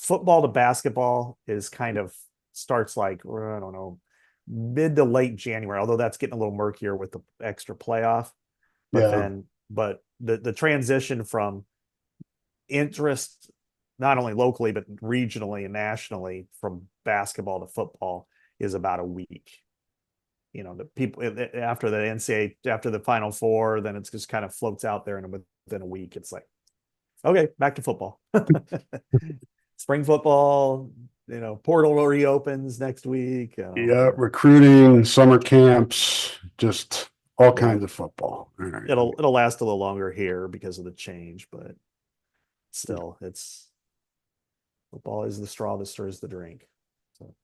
football to basketball is kind of starts like, I don't know, mid to late January, although that's getting a little murkier with the extra playoff. But Yeah. then, but the transition from interest, not only locally, but regionally and nationally from basketball to football is about a week. The people after the NCAA, after the Final Four, then it's just kind of floats out there, and within a week, it's like, okay, back to football. Spring football, portal reopens next week. Yeah, recruiting, summer camps, just all Yeah, kinds of football. All right. it'll last a little longer here because of the change, but still, it's football is the straw that stirs the drink. So.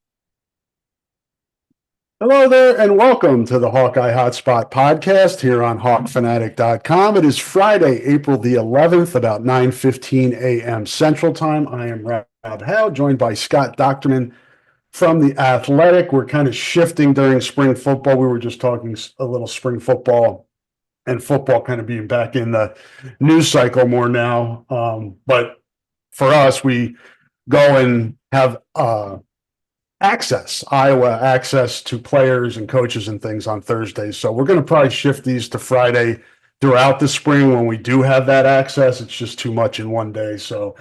Hello there, and welcome to the Hawkeye Hotspot podcast here on hawkfanatic.com. It is Friday, April the 11th, about 9:15 a.m. Central Time. I am Rob Howe, joined by Scott Docterman from The Athletic. We're kind of shifting during spring football. We were just talking a little spring football and football kind of being back in the news cycle more now. But for us, we go and have Iowa access to players and coaches and things on Thursdays. So we're going to probably shift these to Friday throughout the spring when we do have that access. It's just too much in one day. So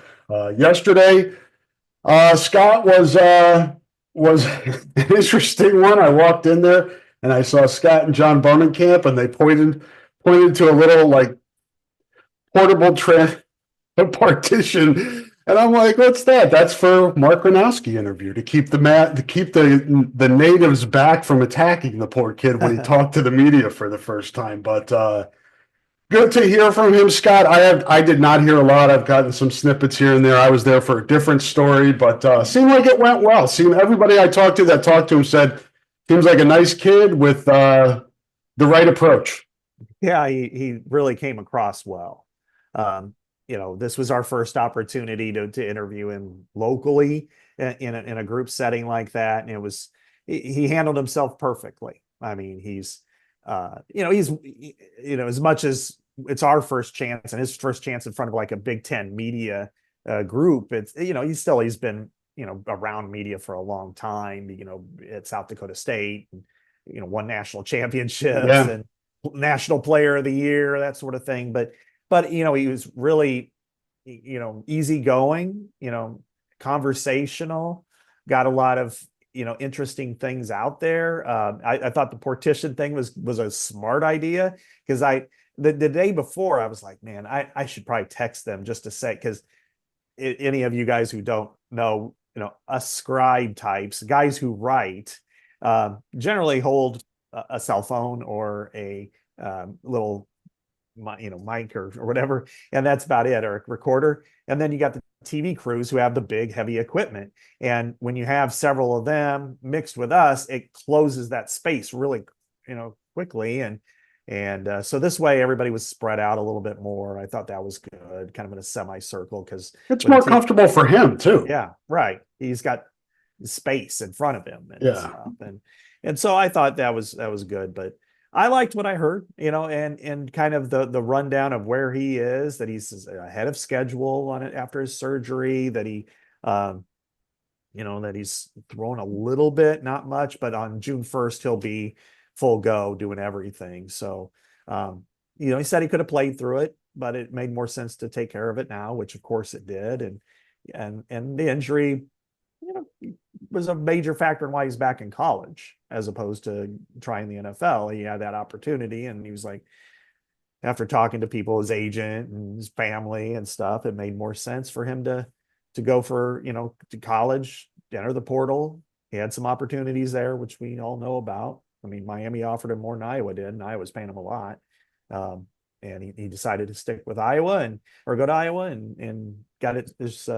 yesterday, Scott was an interesting one. I walked in there and I saw Scott and John Bonenkamp, and they pointed to a little like portable partition. And I'm like, what's that? That's for Mark Gronowski interview to keep the natives back from attacking the poor kid when he talked to the media for the first time. But good to hear from him, Scott. I did not hear a lot. I've gotten some snippets here and there. I was there for a different story, but seemed like it went well. Seemed everybody I talked to him said seems like a nice kid with the right approach. Yeah, he really came across well. This was our first opportunity to interview him locally in a group setting like that, and he handled himself perfectly. I mean, he's as much as it's our first chance and his first chance in front of like a Big Ten media group, it's he's been around media for a long time. At South Dakota State, and, won national championships Yeah. and national player of the year, that sort of thing. But he was really easygoing, conversational, got a lot of interesting things out there. I thought the partition thing was a smart idea, because the day before I was like, man, I should probably text them just to say, because any of you guys who don't know, us scribe types, guys who write, generally hold a cell phone or a little mic or whatever, and that's about it, or a recorder. And then you got the TV crews who have the big heavy equipment, and when you have several of them mixed with us, it closes that space really quickly, and so this way everybody was spread out a little bit more. I thought that was good, kind of in a semicircle, because It's with more the comfortable for him too. yeah, right, he's got space in front of him and Yeah. stuff, and so I thought that was good. But I liked what I heard, and kind of the rundown of where he is, that he's ahead of schedule on it after his surgery, that that he's thrown a little bit, not much, but on June 1st, he'll be full go doing everything. So, he said he could have played through it, but it made more sense to take care of it now, which of course it did. And the injury, was a major factor in why he's back in college as opposed to trying the NFL. He had that opportunity, and he was like, after talking to people, his agent and his family and stuff, it made more sense for him to go for, to college, enter the portal. He had some opportunities there, which we all know about. I mean, Miami offered him more than Iowa did, and Iowa's paying him a lot. And he decided to stick with Iowa or go to Iowa and got his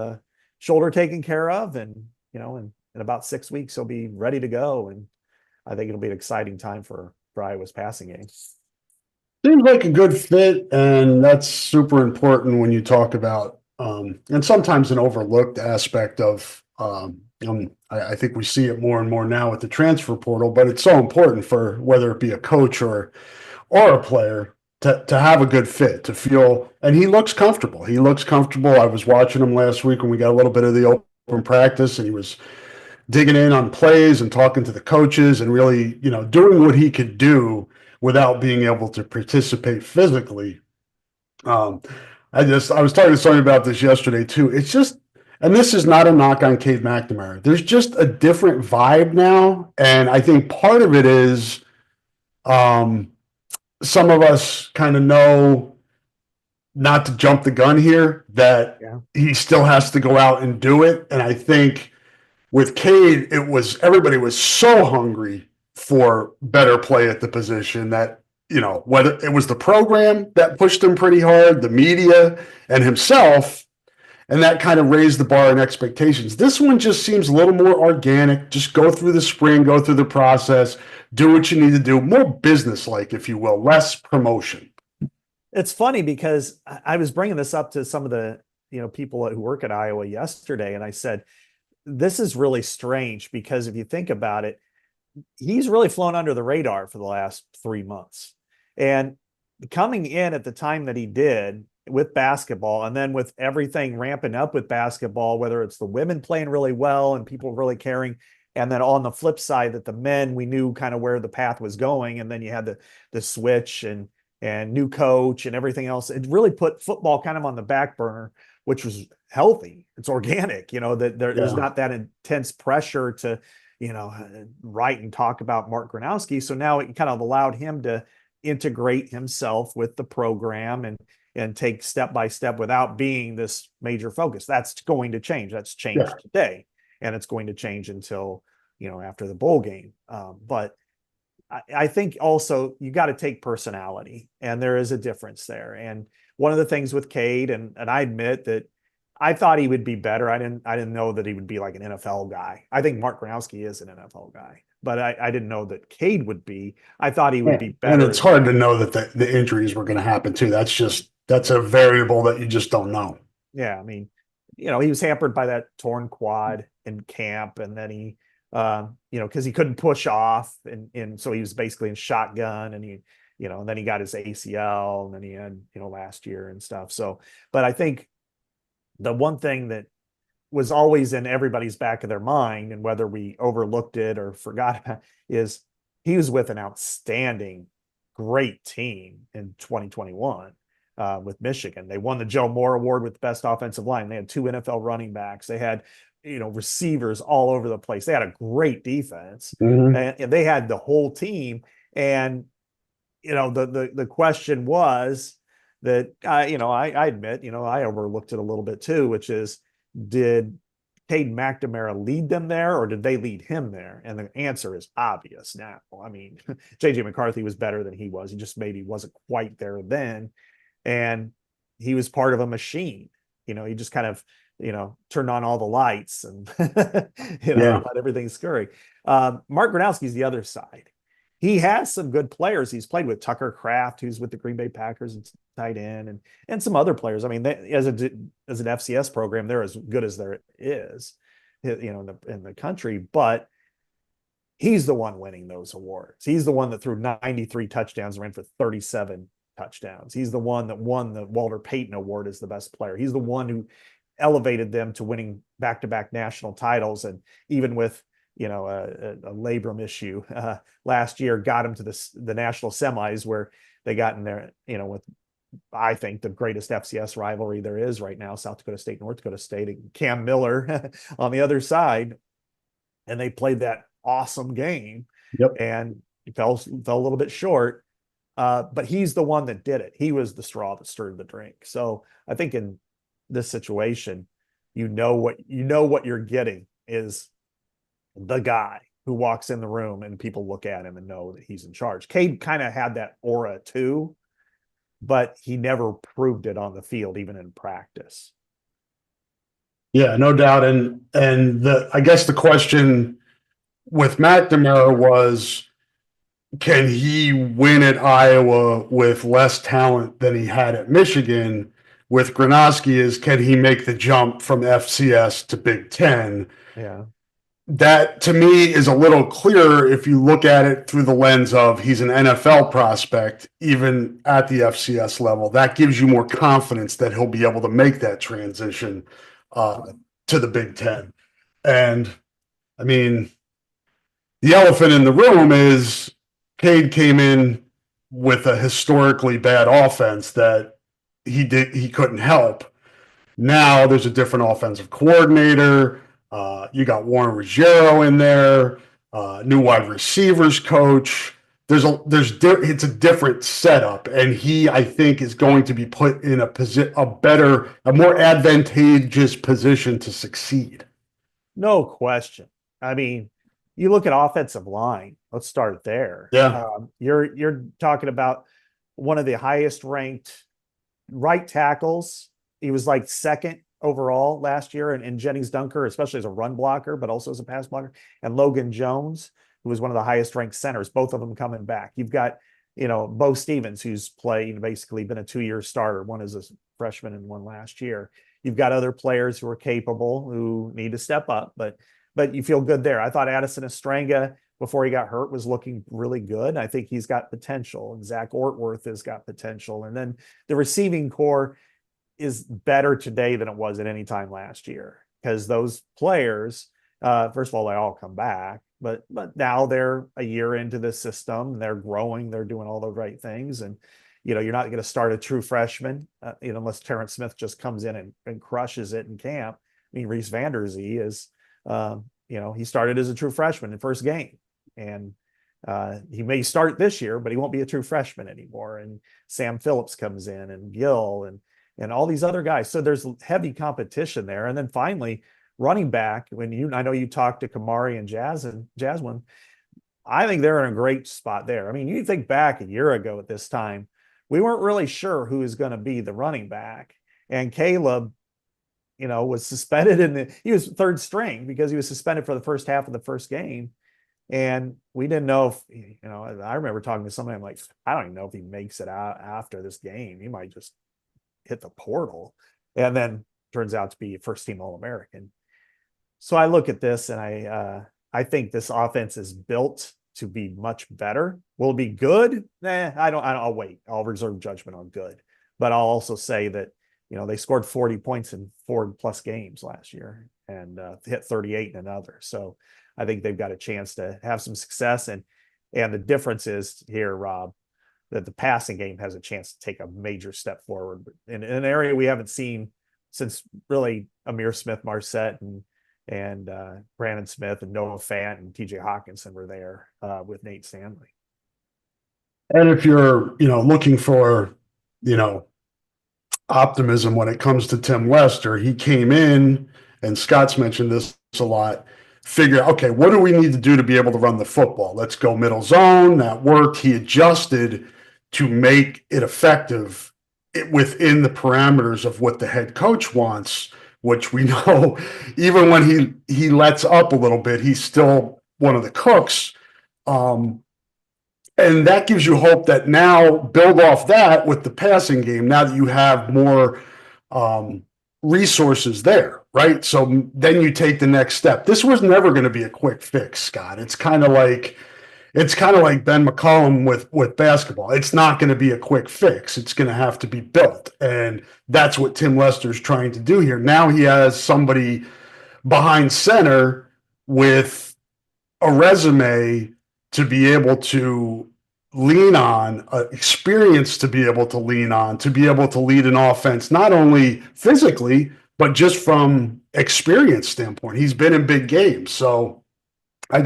shoulder taken care of. And, in about 6 weeks, he'll be ready to go. And I think it'll be an exciting time for Iowa's passing game. Seems like a good fit, and that's super important when you talk about, and sometimes an overlooked aspect of, I think we see it more and more now with the transfer portal, but it's so important for whether it be a coach or a player to have a good fit, to feel, and he looks comfortable. I was watching him last week when we got a little bit of the in practice, and he was digging in on plays and talking to the coaches and really, doing what he could do without being able to participate physically. Um, I was talking to somebody about this yesterday too. It's just, and this is not a knock on Cade McNamara. There's just a different vibe now, and I think part of it is, some of us kind of know not to jump the gun here, that he still has to go out and do it. And I think with Cade, everybody was so hungry for better play at the position that, whether it was the program that pushed him pretty hard, the media, and himself, and that kind of raised the bar and expectations. This one just seems a little more organic. Just go through the spring, go through the process, do what you need to do, more business-like, if you will, less promotion. It's funny because I was bringing this up to some of the, people who work at Iowa yesterday, and I said, this is really strange because if you think about it, he's really flown under the radar for the last 3 months. And coming in at the time that he did with basketball, and then with everything ramping up with basketball, whether it's the women playing really well and people really caring, and then on the flip side that the men, we knew kind of where the path was going, and then you had the switch and new coach and everything else. It really put football kind of on the back burner, which was healthy. It's organic, that there's not that intense pressure to, write and talk about Mark Gronowski. So now it kind of allowed him to integrate himself with the program and take step by step without being this major focus. That's going to change. That's changed today, and it's going to change until, after the bowl game. But I think also you got to take personality, and there is a difference there. And one of the things with Cade, and I admit that I thought he would be better. I didn't know that he would be like an NFL guy. I think Mark Gronowski is an NFL guy, but I didn't know that Cade would be. I thought he would be better. And it's hard to know that the injuries were going to happen too. That's a variable that you just don't know. Yeah. I mean, he was hampered by that torn quad in camp, and then he, because he couldn't push off, and so he was basically in shotgun, and he, and then he got his ACL, and then he had, last year and stuff. So, but I think the one thing that was always in everybody's back of their mind, and whether we overlooked it or forgot about, is he was with an outstanding, great team in 2021 with Michigan. They won the Joe Moore Award with the best offensive line. They had 2 NFL running backs. They had, receivers all over the place. They had a great defense, and they had the whole team. And, the question was that, I admit, I overlooked it a little bit too, which is, did Cade McNamara lead them there, or did they lead him there? And the answer is obvious now. I mean, J.J. McCarthy was better than he was. He just maybe wasn't quite there then. And he was part of a machine. He just kind of, turned on all the lights and, let everything scurry. Mark Gronowski's the other side. He has some good players. He's played with Tucker Kraft, who's with the Green Bay Packers and tight end, and some other players. I mean, as an FCS program, they're as good as there is, in the country. But he's the one winning those awards. He's the one that threw 93 touchdowns and ran for 37 touchdowns. He's the one that won the Walter Payton Award as the best player. He's the one who elevated them to winning back-to-back national titles, and even with a labrum issue last year, got him to the national semis, where they got in there, with, I think, the greatest FCS rivalry there is right now, South Dakota State, North Dakota State, and Cam Miller on the other side. And they played that awesome game. And he fell a little bit short. But he's the one that did it. He was the straw that stirred the drink. So I think in this situation, what you're getting is the guy who walks in the room and people look at him and know that he's in charge. Cade kind of had that aura too, but he never proved it on the field, even in practice. Yeah, no doubt. And I guess the question with McNamara was, can he win at Iowa with less talent than he had at Michigan? With Gronowski is, can he make the jump from FCS to Big Ten? Yeah. That, to me, is a little clearer if you look at it through the lens of he's an NFL prospect, even at the FCS level. That gives you more confidence that he'll be able to make that transition to the Big Ten. And I mean, the elephant in the room is Cade came in with a historically bad offense that he couldn't help. Now there's a different offensive coordinator. You got Warren Ruggiero in there, new wide receivers coach. It's a different setup, and he, I think, is going to be put in a more advantageous position to succeed. No question. I mean, you look at offensive line. Let's start there. Yeah. You're talking about one of the highest ranked right tackles. He was like second overall last year, and Jennings Dunker, especially as a run blocker, but also as a pass blocker, and Logan Jones, who was one of the highest ranked centers, both of them coming back. You've got, Bo Stevens, who's played, basically been a 2-year starter. One is a freshman and one last year. You've got other players who are capable who need to step up, but you feel good there. I thought Addison Estranga, before he got hurt, was looking really good. I think he's got potential, and Zach Ortworth has got potential. And then the receiving core is better today than it was at any time last year, because those players, first of all, they all come back, but now they're a year into the system. They're growing. They're doing all the right things. And, you're not going to start a true freshman, unless Terrence Smith just comes in and crushes it in camp. I mean, Reese Vanderzee is, he started as a true freshman in first game, and he may start this year, but he won't be a true freshman anymore. And Sam Phillips comes in, and Gill, and all these other guys. So there's heavy competition there. And then finally, running back, I know you talked to Kamari and Jasmine, I think they're in a great spot there. I mean, you think back a year ago at this time, we weren't really sure who was going to be the running back. And Caleb, was suspended he was third string because he was suspended for the first half of the first game. And we didn't know if, I remember talking to somebody, I'm like, I don't even know if he makes it out after this game. He might just hit the portal. And then turns out to be first team All-American. So I look at this, and I think this offense is built to be much better. Will it be good? I'll wait. I'll reserve judgment on good. But I'll also say that, they scored 40 points in 4+ games last year, and hit 38 in another. So I think they've got a chance to have some success. And the difference is here, Rob, that the passing game has a chance to take a major step forward in an area we haven't seen since really Amir Smith-Marset and Brandon Smith and Noah Fant and TJ Hawkinson were there with Nate Stanley. And if you're, looking for, optimism when it comes to Tim Lester, he came in, and Scott's mentioned this a lot, figure, okay, what do we need to do to be able to run the football? Let's go middle zone. That worked. He adjusted to make it effective within the parameters of what the head coach wants, which we know even when he lets up a little bit, he's still one of the cooks. And that gives you hope that now build off that with the passing game, now that you have more resources there, right? So then you take the next step. This was never going to be a quick fix, Scott. It's kind of like Ben McCollum with basketball. It's not going to be a quick fix. It's going to have to be built. And that's what Tim Lester's trying to do here. Now he has somebody behind center with a resume to be able to lean on, experience to be able to lean on, to be able to lead an offense, not only physically, but just from experience standpoint. He's been in big games. So I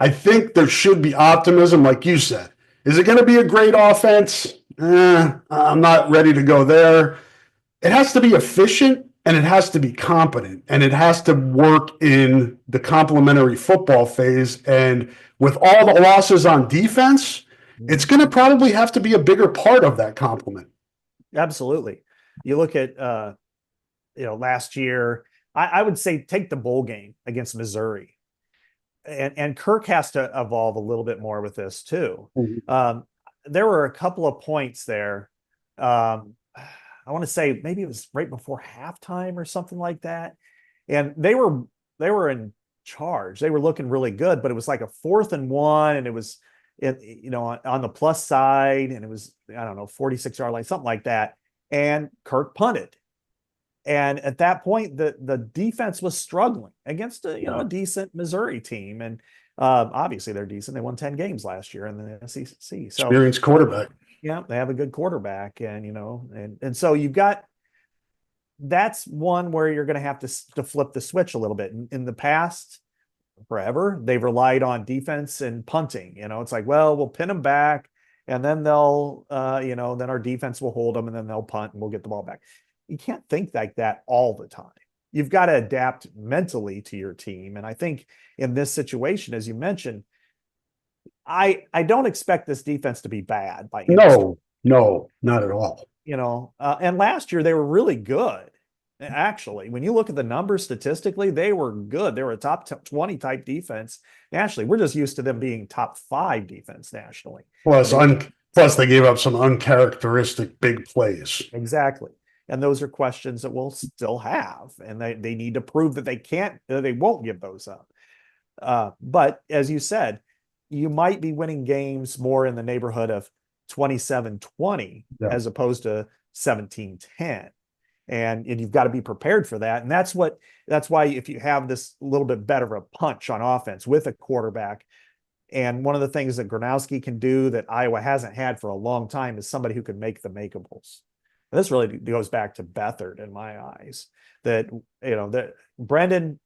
think there should be optimism, like you said. Is it going to be a great offense? I'm not ready to go there. It has to be efficient, and it has to be competent, and it has to work in the complementary football phase. And with all the losses on defense, it's going to probably have to be a bigger part of that complement. Absolutely. You look at, last year, I would say take the bowl game against Missouri. And Kirk has to evolve a little bit more with this too. Mm-hmm. There were a couple of points there. I want to say maybe it was right before halftime or something like that. And they were in charge. They were looking really good, but it was like a 4th and 1, and it was, on the plus side, and it was, 46-yard line, something like that. And Kirk punted. And at that point, the defense was struggling against a Yeah. decent Missouri team, and obviously they're decent. They won 10 games last year in the SEC. So Experienced quarterback. yeah, they have a good quarterback, and and so you've got, that's one where you're going to have to flip the switch a little bit. In the past, forever, they've relied on defense and punting. It's like, well, we'll pin them back, and then they'll, then our defense will hold them, and then they'll punt, and we'll get the ball back. You can't think like that all the time. You've got to adapt mentally to your team. And I think in this situation, as you mentioned, I don't expect this defense to be bad by any stretch. No, not at all. And last year they were really good. Actually, when you look at the numbers statistically, they were good. They were a top 20 type defense nationally. We're just used to them being top 5 defense nationally. Plus, they gave up some uncharacteristic big plays. Exactly. And those are questions that we'll still have. And they need to prove that they won't give those up. But as you said, you might be winning games more in the neighborhood of 27-20 as opposed to 17-10. And you've got to be prepared for that. And that's why if you have this little bit better of a punch on offense with a quarterback, and one of the things that Gronowski can do that Iowa hasn't had for a long time is somebody who can make the makeables. And this really goes back to Beathard in my eyes, that Brendan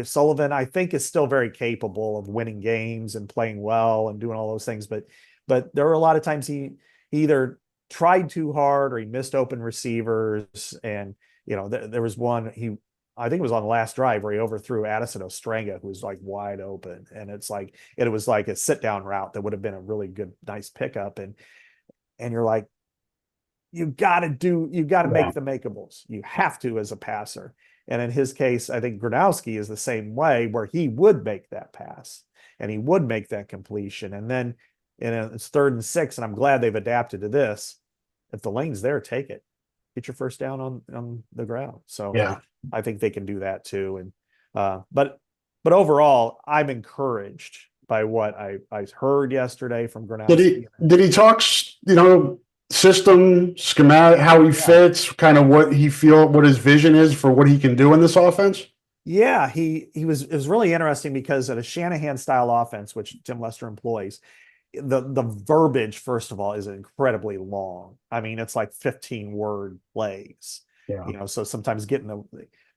Sullivan, I think, is still very capable of winning games and playing well and doing all those things. But there were a lot of times he either tried too hard or he missed open receivers. And, there was one, I think it was on the last drive where he overthrew Addison Ostrenga, who was like wide open. And it was like a sit down route that would have been a really good, nice pickup. And you're like, you got to make the makeables. You have to as a passer. And in his case, I think Gronowski is the same way, where he would make that pass and he would make that completion. And then it's 3rd and 6, and I'm glad they've adapted to this. If the lane's there, take it. Get your first down on the ground. So yeah, I think they can do that too. And but overall, I'm encouraged by what I heard yesterday from Gronowski. Did he talk, system, schematic, how he fits, kind of what his vision is for what he can do in this offense? Yeah, it was really interesting because at a Shanahan style offense, which Tim Lester employs, the verbiage, first of all, is incredibly long. I mean, it's like 15-word plays. Yeah. So sometimes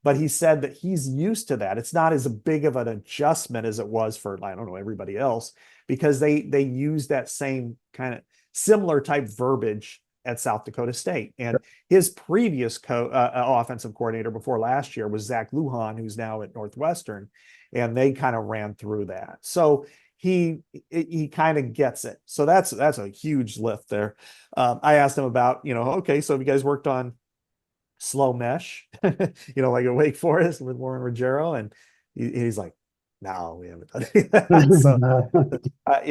but he said that he's used to that. It's not as big of an adjustment as it was for, I don't know, everybody else, because they use that same kind of similar type verbiage at South Dakota State. And his previous offensive coordinator before last year was Zach Lujan, who's now at Northwestern, and they kind of ran through that. So he kind of gets it. So that's a huge lift there. I asked him about, okay, so have you guys worked on slow mesh, like at Wake Forest with Warren Ruggiero? And he's like, no, we haven't done any of that.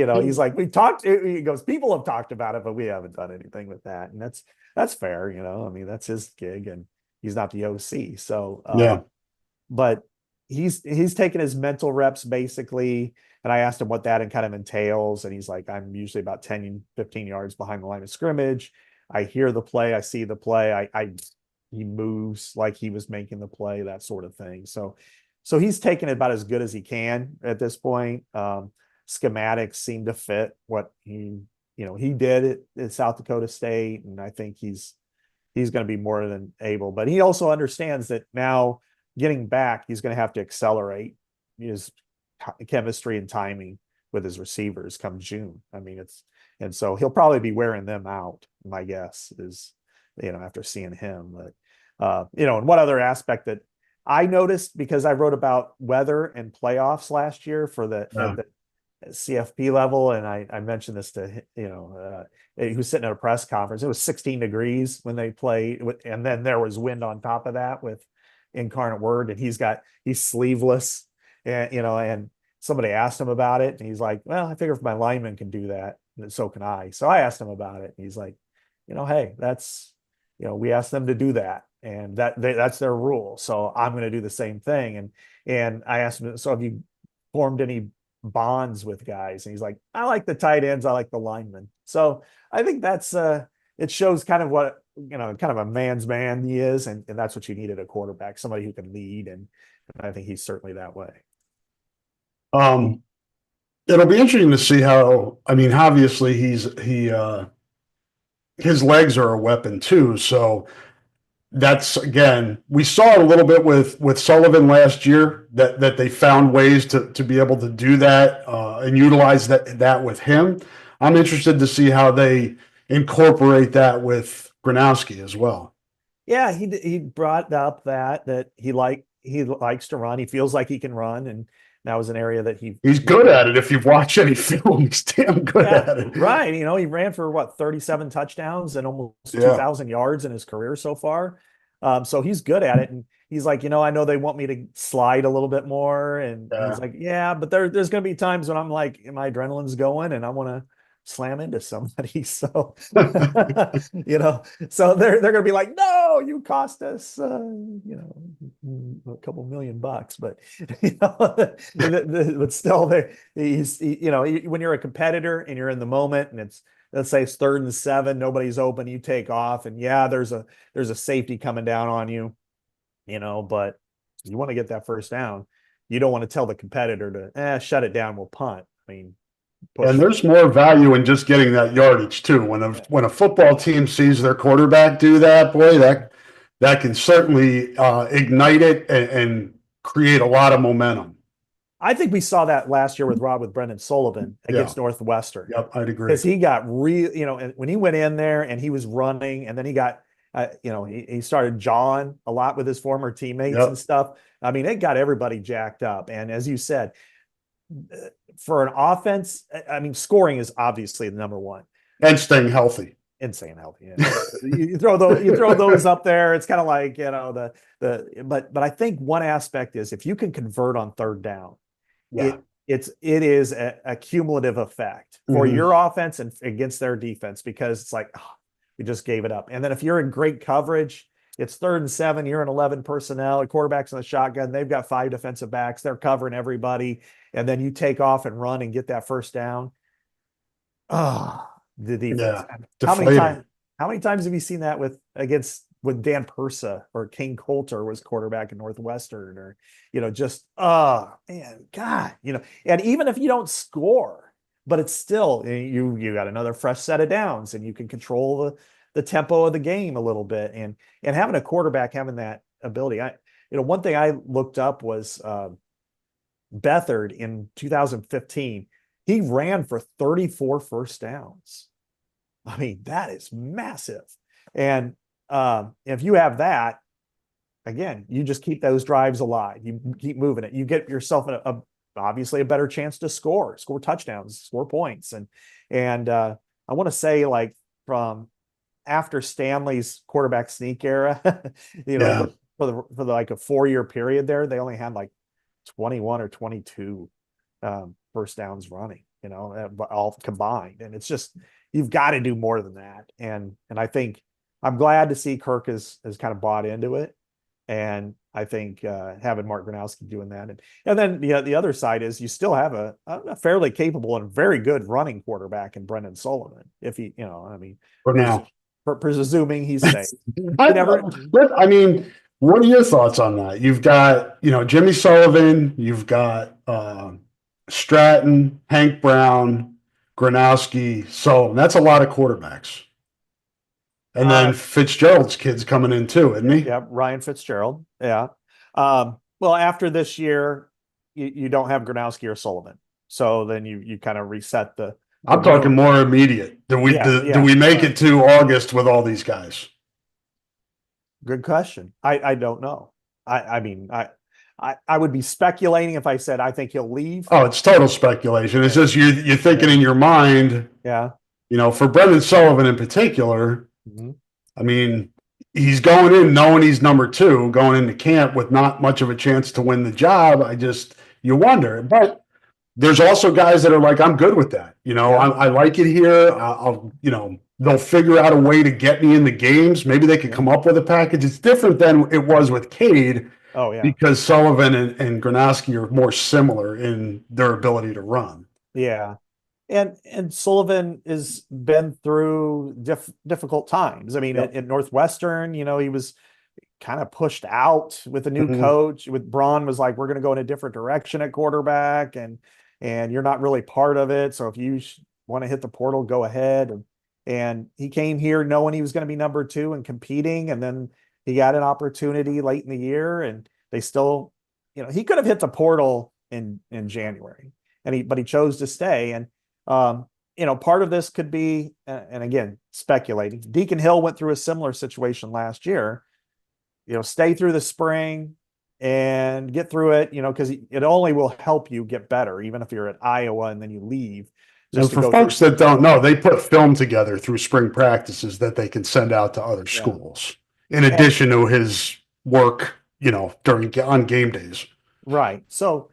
So, he's like, he goes, people have talked about it, but we haven't done anything with that. And that's fair. I mean, that's his gig, and he's not the OC. So, but he's taken his mental reps basically. And I asked him what that kind of entails. And he's like, I'm usually about 10, 15 yards behind the line of scrimmage. I hear the play. I see the play. He moves like he was making the play, that sort of thing. So he's taken it about as good as he can at this point. Schematics seem to fit what he did at South Dakota State. And I think he's going to be more than able, but he also understands that now getting back, he's going to have to accelerate his chemistry and timing with his receivers come June. I mean, and so he'll probably be wearing them out. My guess is, after seeing him, but and one other aspect that I noticed, because I wrote about weather and playoffs last year for the CFP level, and I mentioned this to he was sitting at a press conference. It was 16 degrees when they played, and then there was wind on top of that with Incarnate Word, and he's sleeveless, and and somebody asked him about it, and he's like, well, I figure if my lineman can do that, so can I. So I asked him about it, and he's like, hey, that's we asked them to do that, and that's their rule, so I'm going to do the same thing. And I asked him, so have you formed any bonds with guys? And he's like, I like the tight ends, I like the linemen. So I think that's it shows kind of kind of a man's man he is, and that's what you need at a quarterback, somebody who can lead, and I think he's certainly that way. Um, it'll be interesting to see how. I mean, obviously, his legs are a weapon too. So that's again, we saw it a little bit with Sullivan last year that they found ways to be able to do that and utilize that with him. I'm interested to see how they incorporate that with Gronowski as well. Yeah, he brought up that he likes to run. He feels like he can run, and that was an area that He's good at it. If you've watched any film, he's damn good at it. Right. He ran for what, 37 touchdowns and almost 2,000 yards in his career so far. So he's good at it. And he's like, I know they want me to slide a little bit more. And he's like, yeah, but there's going to be times when I'm like, my adrenaline's going and I want to slam into somebody. So, so they're going to be like, no, you cost us, a couple $1,000,000, but, but still when you're a competitor and you're in the moment and let's say it's 3rd and 7, nobody's open, you take off, and there's a safety coming down on you, but you want to get that first down. You don't want to tell the competitor to shut it down, we'll punt. I mean, and there's more value in just getting that yardage too. When a football team sees their quarterback do that, boy, that can certainly ignite it and create a lot of momentum. I think we saw that last year with Brendan Sullivan against Northwestern. Yep, I'd agree. Because he got when he went in there and he was running, and then he got, he started jawing a lot with his former teammates and stuff. I mean, it got everybody jacked up. And as you said, for an offense, I mean, scoring is obviously the number one. And staying healthy. And staying healthy. Yeah. you throw those up there. It's kind of like, but I think one aspect is if you can convert on 3rd down, it is a cumulative effect for your offense and against their defense, because it's like, we just gave it up. And then if you're in great coverage, it's 3rd and 7, you're in 11 personnel, a quarterback's in the shotgun, they've got 5 defensive backs, they're covering everybody, and then you take off and run and get that first down. The defense. How many times have you seen that when Dan Persa or King Coulter was quarterback in Northwestern, or man, God, and even if you don't score, but it's still, you got another fresh set of downs and you can control the tempo of the game a little bit, and having a quarterback having that ability. One thing I looked up was Beathard in 2015. He ran for 34 first downs. I mean, that is massive. And if you have that, again, you just keep those drives alive. You keep moving it. You get yourself obviously a better chance to score touchdowns, score points. And I want to say, like, from after Stanley's quarterback sneak era, for like a 4-year period there, they only had like 21 or 22 first downs running, all combined. And it's just, you've got to do more than that. And I think I'm glad to see Kirk has kind of bought into it. And I think having Mark Gronowski doing that. And then the other side is you still have a fairly capable and very good running quarterback in Brendan Sullivan. If he, for now, presuming he's safe. I mean, what are your thoughts on that? You've got, Jimmy Sullivan, you've got Stratton, Hank Brown, Gronowski. So that's a lot of quarterbacks. And then Fitzgerald's kid's coming in too, isn't he? Yeah, Ryan Fitzgerald. Yeah. Well, after this year, you don't have Gronowski or Sullivan. So then you kind of reset the I'm talking more immediate. Do we make it to August with all these guys? Good question. I don't know. I mean, I would be speculating if I said I think he'll leave. Oh, it's total speculation. It's just you're thinking in your mind. Yeah. For Brendan Sullivan in particular, I mean, he's going in knowing he's number 2, going into camp with not much of a chance to win the job. You wonder. But there's also guys that are like, I'm good with that. I like it here. They'll figure out a way to get me in the games. Maybe they could come up with a package. It's different than it was with Cade. Oh, yeah. Because Sullivan and Gronowski are more similar in their ability to run. Yeah. And Sullivan has been through difficult times. I mean, Yep. at Northwestern, he was kind of pushed out with a new Mhm. coach. With Braun was like, we're going to go in a different direction at quarterback, and you're not really part of it. So if you want to hit the portal, go ahead. And he came here knowing he was going to be number 2 and competing, and then he got an opportunity late in the year, and they still, he could have hit the portal in January, but he chose to stay. And um, part of this could be, and again, speculating. Deacon Hill went through a similar situation last year. Stay through the spring and get through it, because it only will help you get better, even if you're at Iowa and then you leave, And just to for go through. folks that don't know, they put film together through spring practices that they can send out to other Yeah. schools, in And addition to his work, during on game days. right. So,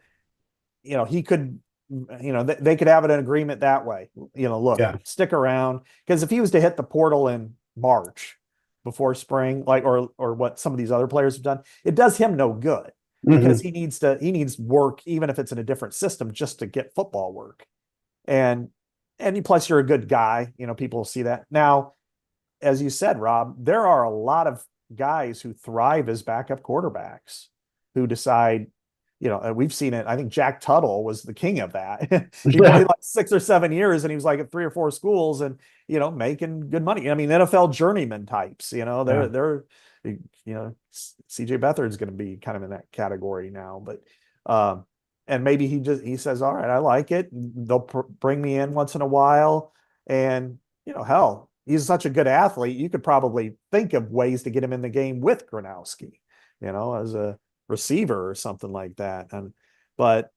he could, they could have an agreement that way. Look, Yeah. stick around, because if he was to hit the portal in March before spring, like, or what some of these other players have done, it does him no good, because Mhm. he needs work, even if it's in a different system, just to get football work. And plus you're a good guy, people see that. Now, as you said, Rob, there are a lot of guys who thrive as backup quarterbacks who decide, and we've seen it. I think Jack Tuttle was the king of that. He Yeah. played like 6 or 7 years, and he was like at 3 or 4 schools, and making good money. I mean, NFL journeyman types, Yeah. they're CJ Beathard's going to be kind of in that category now. But and maybe he says, all right, I like it. They'll bring me in once in a while. And hell, he's such a good athlete, you could probably think of ways to get him in the game with Gronowski, as a receiver or something like that. But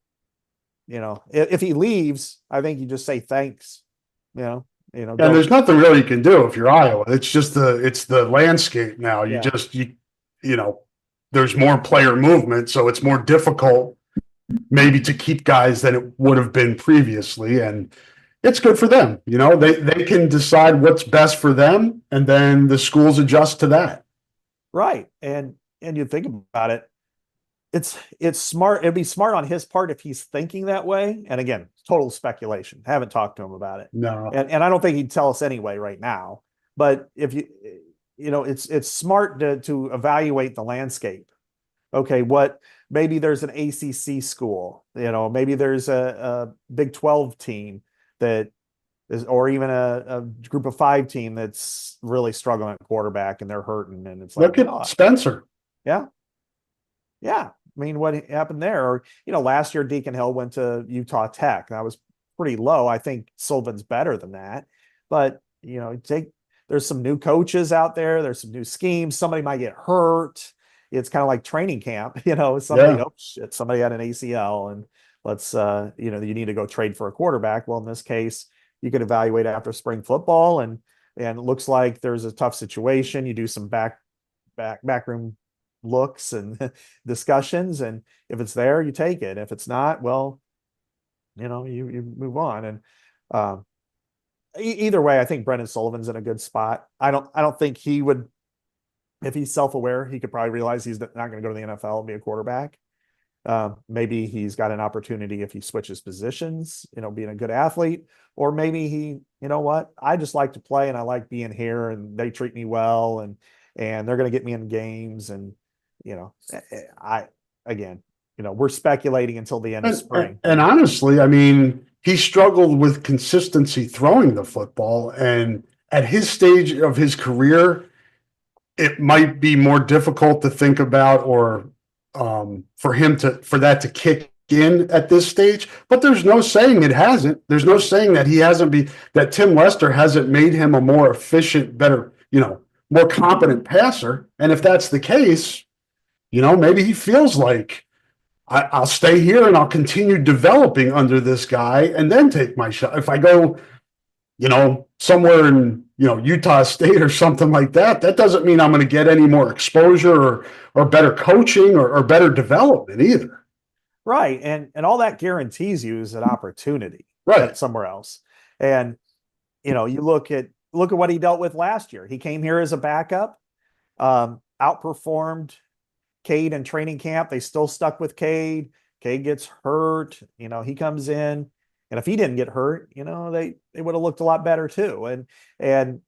if he leaves, I think you just say thanks. And Go. there's nothing really you can do if you're Iowa. It's the landscape now. Yeah. You know, there's more player movement, so it's more difficult maybe to keep guys than it would have been previously. And it's good for them. They can decide what's best for them, and then the schools adjust to that. Right. And you think about it, it's smart. It'd be smart on his part if he's thinking that way. And again, total speculation. Haven't talked to him about it. No. And I don't think he'd tell us anyway right now. But if it's smart to evaluate the landscape. Okay, maybe there's an ACC school, maybe there's a Big 12 team that is, or even a group of 5 team that's really struggling at quarterback and they're hurting. And it's like, Look at Spencer. yeah. Yeah. I mean, what happened there? Or, last year Deacon Hill went to Utah Tech. That was pretty low. I think Sullivan's better than that. But, there's some new coaches out there. There's some new schemes. Somebody might get hurt. It's kind of like training camp, Yeah. oh shit, somebody had an ACL, and let's, you need to go trade for a quarterback. Well, in this case, you could evaluate after spring football, and it looks like there's a tough situation. You do some backroom looks and discussions, and if it's there, you take it. If it's not, well, you move on. And either way, I think Brendan Sullivan's in a good spot. I don't think he would, if he's self-aware, he could probably realize he's not going to go to the NFL and be a quarterback. Maybe he's got an opportunity if he switches positions, being a good athlete, or maybe what, I just like to play and I like being here and they treat me well, and they're going to get me in games. And, again, we're speculating until the end of spring. And honestly, I mean, he struggled with consistency throwing the football. And at his stage of his career, it might be more difficult to think about, or for that to kick in at this stage. But there's no saying it hasn't. There's no saying that that Tim Lester hasn't made him a more efficient, better, more competent passer. And if that's the case, maybe he feels like, I'll stay here and I'll continue developing under this guy and then take my shot. If I go, somewhere in, Utah State or something like that, that doesn't mean I'm going to get any more exposure or better coaching or better development either. Right. And all that guarantees you is an opportunity Right. at somewhere else. And, you look at what he dealt with last year. He came here as a backup, outperformed Cade in training camp. They still stuck with Cade. Cade gets hurt. He comes in. And if he didn't get hurt, they would have looked a lot better too. And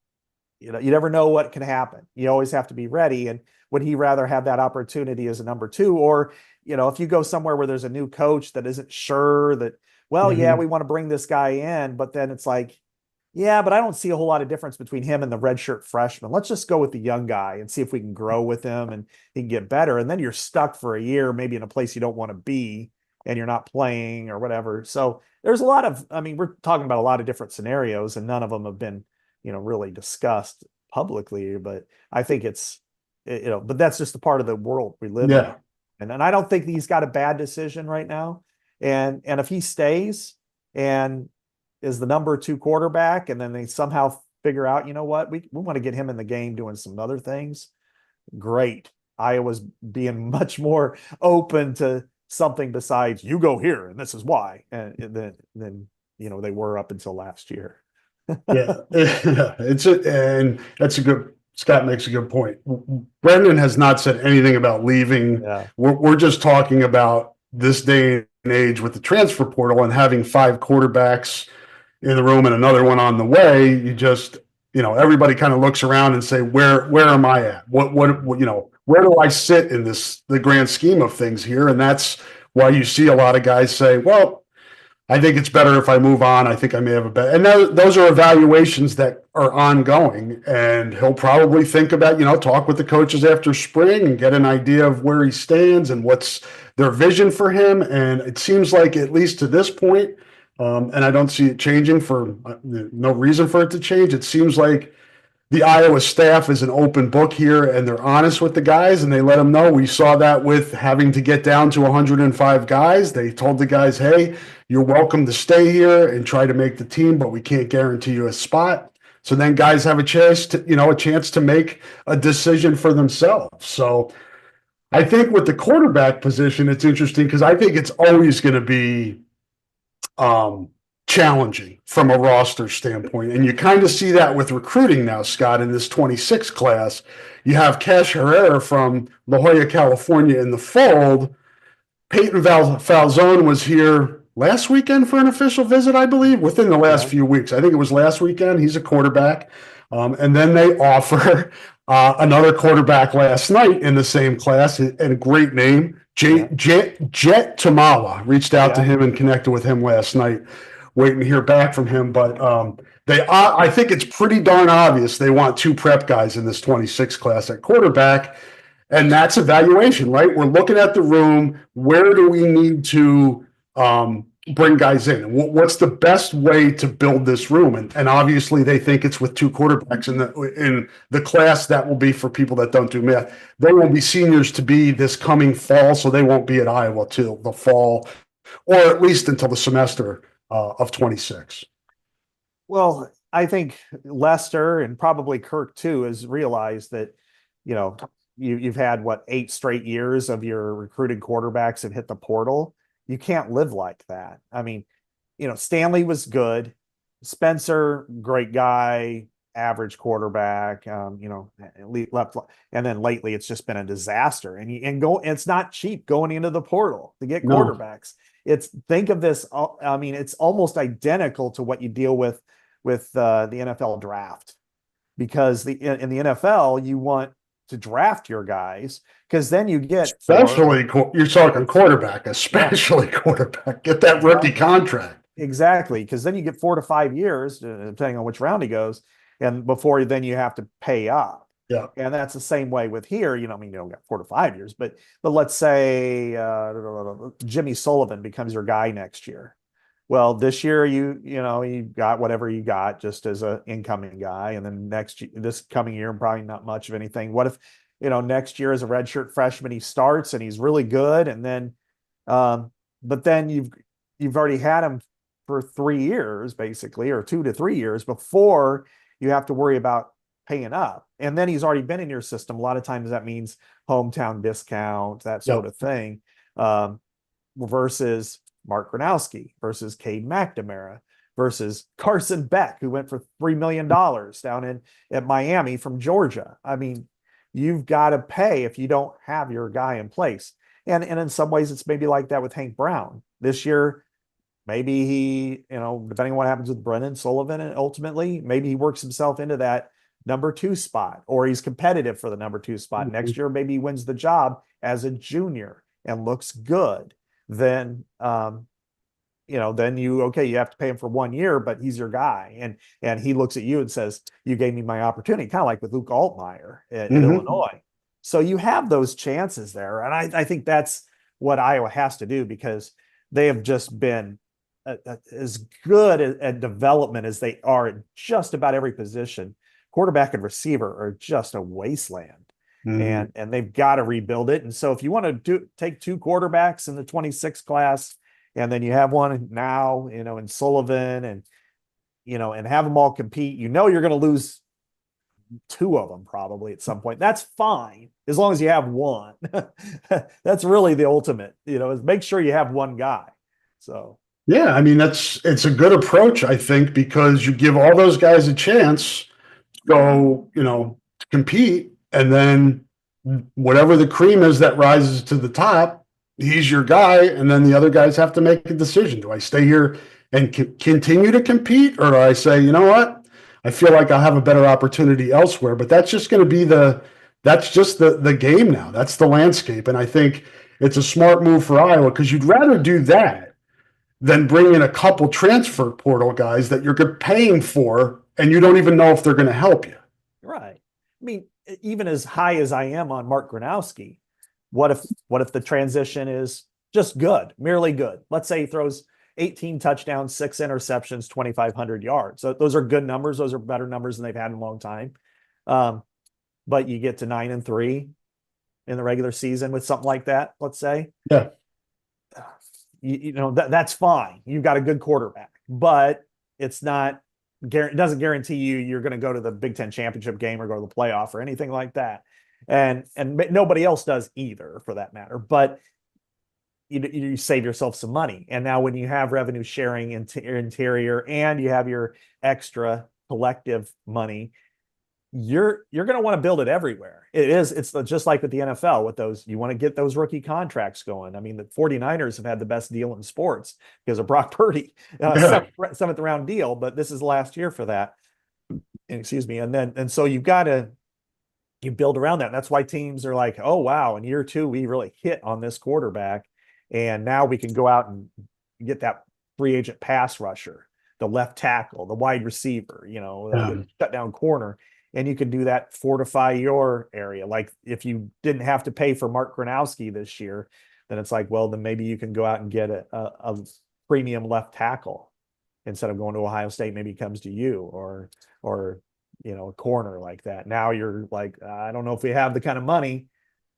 you never know what can happen. You always have to be ready. And would he rather have that opportunity as a number two? Or, if you go somewhere where there's a new coach that isn't sure that, well, yeah, we want to bring this guy in, but then it's like, yeah, but I don't see a whole lot of difference between him and the redshirt freshman. Let's just go with the young guy and see if we can grow with him and he can get better. And then you're stuck for a year, maybe in a place you don't want to be, and you're not playing or whatever. So there's a lot of, we're talking about a lot of different scenarios, and none of them have been, really discussed publicly. But I think but that's just a part of the world we live in. And I don't think he's got a bad decision right now. And if he stays and is the number two quarterback, and then they somehow figure out, what, we want to get him in the game doing some other things, great. Iowa's being much more open to something besides you go here and this is why, and then they were up until last year. Yeah, and that's a good. Scott makes a good point. Brendan has not said anything about leaving. Yeah. We're just talking about this day and age with the transfer portal and having 5 quarterbacks in the room and another one on the way. You just, everybody kind of looks around and say, where am I at? What, where do I sit in the grand scheme of things here? And that's why you see a lot of guys say, well, I think it's better if I move on. I think I may have a better, and those are evaluations that are ongoing, and he'll probably think about, talk with the coaches after spring and get an idea of where he stands and what's their vision for him. And it seems like, at least to this point, and I don't see it changing for no reason for it to change. It seems like the Iowa staff is an open book here, and they're honest with the guys, and they let them know. We saw that with having to get down to 105 guys. They told the guys, hey, you're welcome to stay here and try to make the team, but we can't guarantee you a spot. So then guys have a chance to make a decision for themselves. So I think with the quarterback position, it's interesting because I think it's always going to be challenging from a roster standpoint. And you kind of see that with recruiting now, Scott, in this 26 class. You have Cash Herrera from La Jolla, California in the fold. Peyton Falzone was here last weekend for an official visit, I believe, within the last few weeks. I think it was last weekend. He's a quarterback. And then they offer another quarterback last night in the same class, and a great name, Jet Tamala. Reached out to him and connected with him last night. Waiting to hear back from him, but I think it's pretty darn obvious they want 2 prep guys in this 26 class at quarterback, and that's evaluation, right? We're looking at the room. Where do we need to bring guys in? What's the best way to build this room? And obviously they think it's with 2 quarterbacks in the class that will be, for people that don't do math, they won't be seniors to be this coming fall, so they won't be at Iowa till the fall, or at least until the semester of 26. Well, I think Lester, and probably Kirk too, has realized that, you've had 8 straight years of your recruited quarterbacks have hit the portal. You can't live like that. Stanley was good. Spencer, great guy, average quarterback, left. And then lately it's just been a disaster, and it's not cheap going into the portal to get quarterbacks. Think of this. It's almost identical to what you deal with the NFL draft, because in the NFL, you want to draft your guys, because then you get, especially you're talking quarterback, especially quarterback, get that rookie contract. Exactly. Because then you get 4 to 5 years, depending on which round he goes. And before then you have to pay up. Yeah. And that's the same way with here. You don't got 4 to 5 years, but let's say Jimmy Sullivan becomes your guy next year. Well, this year you got whatever you got just as an incoming guy, and then this coming year probably not much of anything. What if next year as a redshirt freshman he starts and he's really good, and then but then you've already had him for 3 years basically, or 2 to 3 years before you have to worry about paying up, and then he's already been in your system. A lot of times that means hometown discount, that sort of thing, versus Mark Gronowski, versus Cade McNamara, versus Carson Beck, who went for $3 million down at Miami from Georgia. You've got to pay if you don't have your guy in place. And in some ways it's maybe like that with Hank Brown. This year maybe he, depending on what happens with Brennan Sullivan, and ultimately, maybe he works himself into that number 2 spot, or he's competitive for the number 2 spot. Mhm. Next year, maybe he wins the job as a junior and looks good. Then, then you have to pay him for 1 year, but he's your guy. And he looks at you and says, you gave me my opportunity, kind of like with Luke Altmaier at Illinois. So you have those chances there. And I think that's what Iowa has to do, because they have just been as good at development as they are at just about every position. Quarterback and receiver are just a wasteland. And they've got to rebuild it. And so if you want to take 2 quarterbacks in the 26 class, and then you have one now, in Sullivan, and and have them all compete, you're going to lose 2 of them probably at some point. That's fine, as long as you have one. That's really the ultimate, is make sure you have one guy. So yeah, I mean, it's a good approach, I think, because you give all those guys a chance to go, to compete, and then whatever the cream is that rises to the top, he's your guy, and then the other guys have to make a decision. Do I stay here and continue to compete, or do I say, you know what, I feel like I'll have a better opportunity elsewhere? But that's just going to be that's just the game now. That's the landscape, and I think it's a smart move for Iowa, because you'd rather do that than bring in a couple transfer portal guys that you're paying for, and you don't even know if they're going to help you. Right. I mean, even as high as I am on Mark Gronowski, what if the transition is just good, merely good? Let's say he throws 18 touchdowns, 6 interceptions, 2,500 yards. So those are good numbers. Those are better numbers than they've had in a long time. But you get to 9-3 in the regular season with something like that, let's say. Yeah. That's fine. You've got a good quarterback, but it doesn't guarantee you're going to go to the Big Ten championship game or go to the playoff or anything like that. And nobody else does either, for that matter. But you save yourself some money. And now when you have revenue sharing interior, and you have your extra collective money, you're going to want to build it everywhere. It's just like with the NFL, with those, you want to get those rookie contracts going. I mean, the 49ers have had the best deal in sports because of Brock Purdy, seventh round deal, but this is the last year for that. Excuse me. And so you build around that. And that's why teams are like, oh, wow, in year 2, we really hit on this quarterback. And now we can go out and get that free agent pass rusher, the left tackle, the wide receiver, the shutdown corner. And you can do that, fortify your area. Like if you didn't have to pay for Mark Gronowski this year, then it's like, well, then maybe you can go out and get a premium left tackle instead of going to Ohio State. Maybe he comes to you, or a corner like that. Now you're like, I don't know if we have the kind of money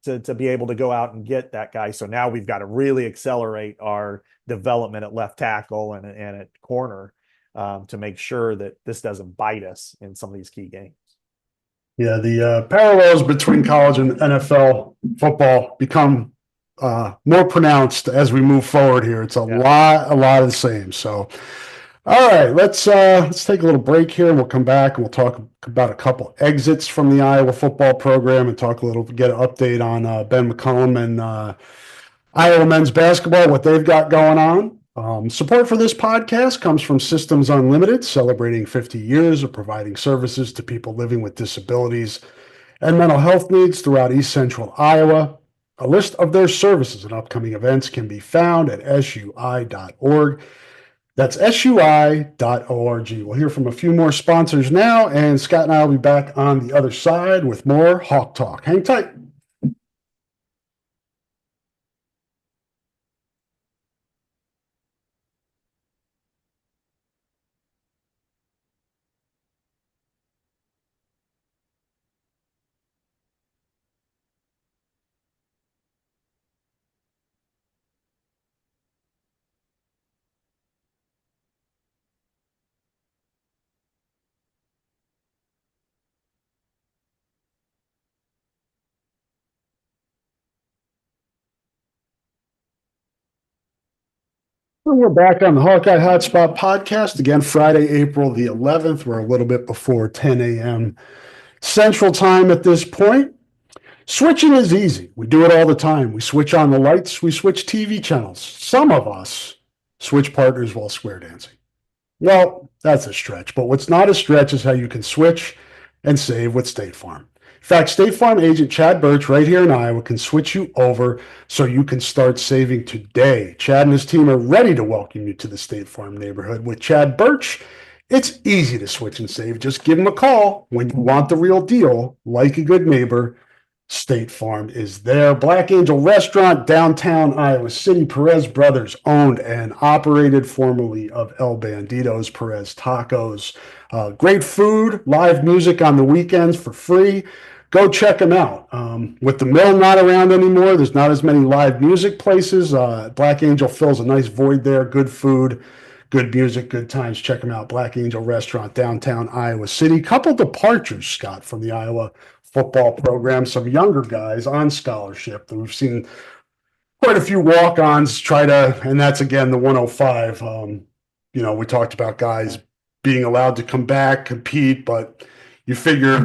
to be able to go out and get that guy. So now we've got to really accelerate our development at left tackle and at corner to make sure that this doesn't bite us in some of these key games. Yeah, the parallels between college and NFL football become more pronounced as we move forward here. It's a lot of the same. So, all right, let's take a little break here, and we'll come back and we'll talk about a couple exits from the Iowa football program, and get an update on Ben McCollum and Iowa men's basketball, what they've got going on. Support for this podcast comes from Systems Unlimited, celebrating 50 years of providing services to people living with disabilities and mental health needs throughout East Central Iowa. A list of their services and upcoming events can be found at sui.org. That's sui.org. We'll hear from a few more sponsors now, and Scott and I will be back on the other side with more Hawk Talk. Hang tight. We're back on the Hawkeye Hotspot podcast again, Friday, April the 11th. We're a little bit before 10 a.m. Central Time at this point. Switching is easy. We do it all the time. We switch on the lights. We switch TV channels. Some of us switch partners while square dancing. Well, that's a stretch, but what's not a stretch is how you can switch and save with State Farm. In fact, State Farm agent Chad Birch right here in Iowa can switch you over so you can start saving today. Chad and his team are ready to welcome you to the State Farm neighborhood. With Chad Birch, it's easy to switch and save. Just give him a call when you want the real deal. Like a good neighbor, State Farm is there. Black Angel Restaurant, downtown Iowa City. Perez Brothers owned and operated, formerly of El Banditos, Perez Tacos. Great food, live music on the weekends for free. Go check them out. With the mill not around anymore, there's not as many live music places. Black Angel fills a nice void there. Good food, good music, good times. Check them out. Black Angel Restaurant, downtown Iowa City. Couple departures, Scott, from the Iowa football program. Some younger guys on scholarship. We've seen quite a few walk-ons try to, and that's again the 105. We talked about guys being allowed to come back, compete, but you figure,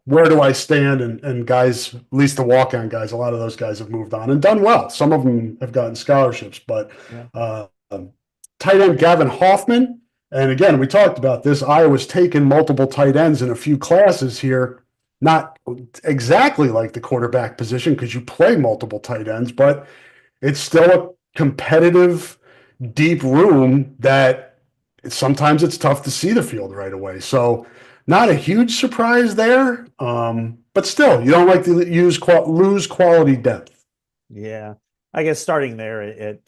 where do I stand? And guys, at least the walk-on guys, a lot of those guys have moved on and done well. Some of them have gotten scholarships, but tight end Gavin Hoffman, and again, we talked about this. Iowa's taken multiple tight ends in a few classes here. Not exactly like the quarterback position because you play multiple tight ends, but it's still a competitive, deep room that sometimes it's tough to see the field right away. So not a huge surprise there, but still, you don't like to lose quality depth. Yeah, I guess starting there at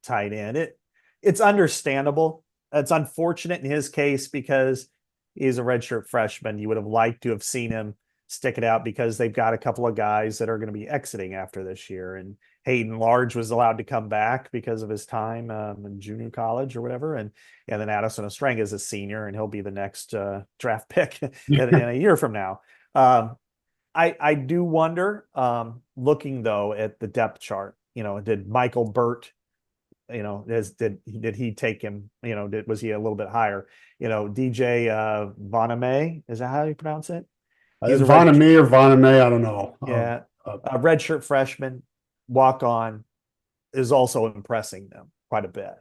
tight end, it's understandable. It's unfortunate in his case because he's a redshirt freshman. You would have liked to have seen him stick it out because they've got a couple of guys that are going to be exiting after this year. And Hayden Large was allowed to come back because of his time in junior college or whatever. And then Addison Ostrenga is a senior, and he'll be the next draft pick in a year from now. I do wonder, looking though at the depth chart, did Michael Burt, did he take him, was he a little bit higher? DJ Voname, is that how you pronounce it? He's Voname or Voname, I don't know. Yeah, a redshirt freshman, walk on, is also impressing them quite a bit.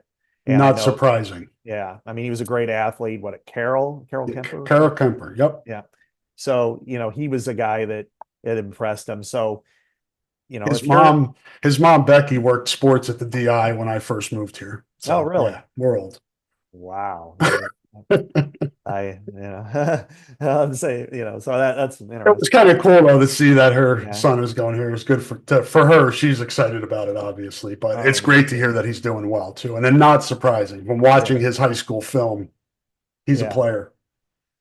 And not surprising. Yeah, I mean, he was a great athlete. What, Carol Kemper? Carol Kemper, yep. Yeah. So he was a guy that it impressed him. So his mom Becky worked sports at the DI when I first moved here. So, oh, really? Yeah, we're old. Wow. I'd say, so that's interesting. It was kind of cool though to see that her son is going here. It was good for her. She's excited about it, obviously, but it's great to hear that he's doing well too. And then not surprising when watching his high school film, he's a player.